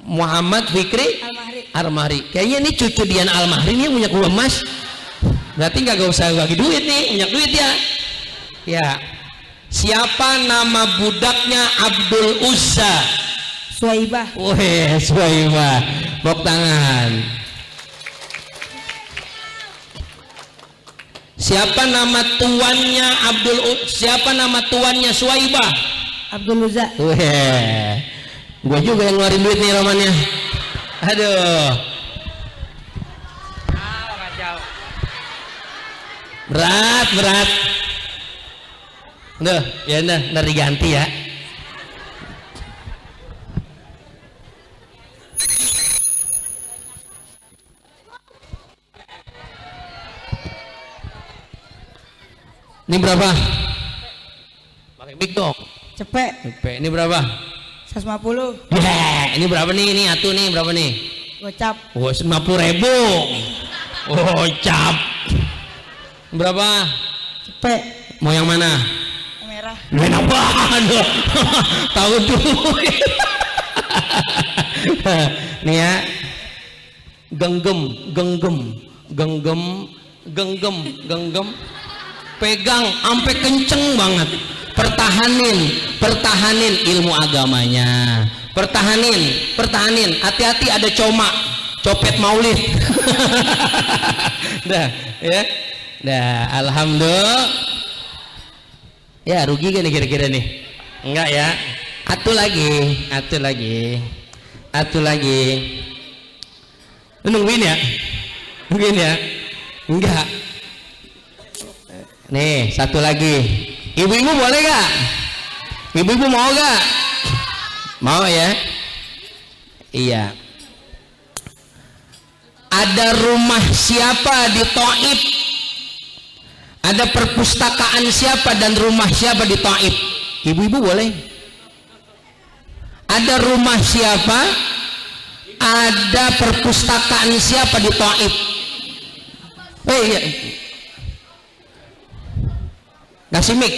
Muhammad Fikri Al-Mahri. Kayaknya ini cucu Dian Al-Mahri nih, punya kuah emas. Berarti nggak usah bagi duit nih, punya duit ya. Ya. Siapa nama budaknya Abdul Uzza? Suwaibah. Suwaibah. Bok tangan. Siapa nama tuannya siapa nama tuannya Suwaibah? Abdul Uzza. Gua juga yang ngeluarin duit nih romannya. Aduh. Berat. Duh, ya udah diganti ya. Ini berapa? Pakai mic dong. Cepet. Ini berapa? 150. Ini berapa nih? Ini atuh nih berapa nih? Gocap. 50.000. Gocap. Berapa? Cepet. Mau yang mana? Merah. Apaan loh? Tahu duit. Nih ya. Genggam. Pegang sampai kenceng banget. Pertahanin ilmu agamanya. Pertahanin. Hati-hati ada copet maulid. Dah, ya. Dah, alhamdulillah. Ya, rugi gak nih kira-kira nih? Enggak ya. Atu lagi. Lu nungguin ya? Enggak. Nih, satu lagi. Ibu-ibu boleh gak? Ibu-ibu mau gak? Mau ya? Iya. Ada rumah siapa di Thaif? Ada perpustakaan siapa dan rumah siapa di Thaif? Ibu-ibu boleh? Ada rumah siapa? Ada perpustakaan siapa di Thaif? Iya. Kasih mic.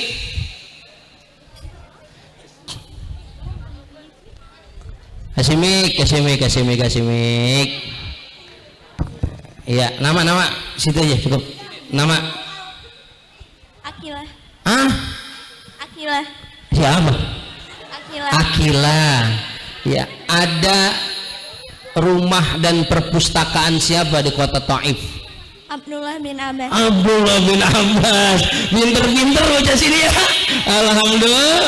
Kasih mic. Iya, nama situ aja cukup. Nama Akila. Ah? Akila. Siapa? Akila. Akila. Ya, ada rumah dan perpustakaan siapa di kota Thaif? Abdullah bin Abbas. Abdullah bin Abbas. Pinter-pinter baca sini ya. Alhamdulillah.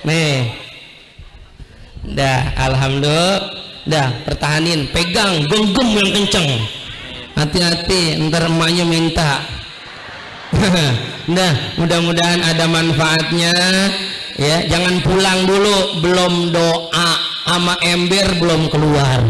Nih. Dah, alhamdulillah. Dah, pertahanin, pegang, genggam yang kenceng. Hati-hati, ntar emaknya minta. Nah, mudah-mudahan ada manfaatnya. Ya, jangan pulang dulu, belum doa sama ember belum keluar.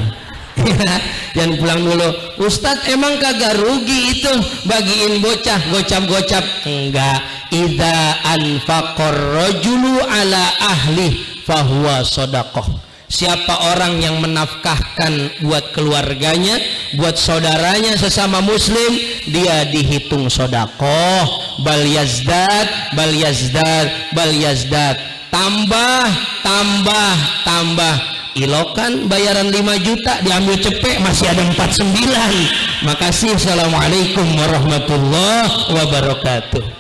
Jangan pulang dulu. Ustadz emang kagak rugi itu bagiin bocah gocap-gocap? Enggak. Idza anfaqar rajulu ala ahli fahuwa shadaqah. Siapa orang yang menafkahkan buat keluarganya, buat saudaranya sesama muslim, dia dihitung sedekah. Bal yazdad tambah ilokan bayaran 5 juta diambil cepek masih ada 49. Makasih. Assalamualaikum warahmatullahi wabarakatuh.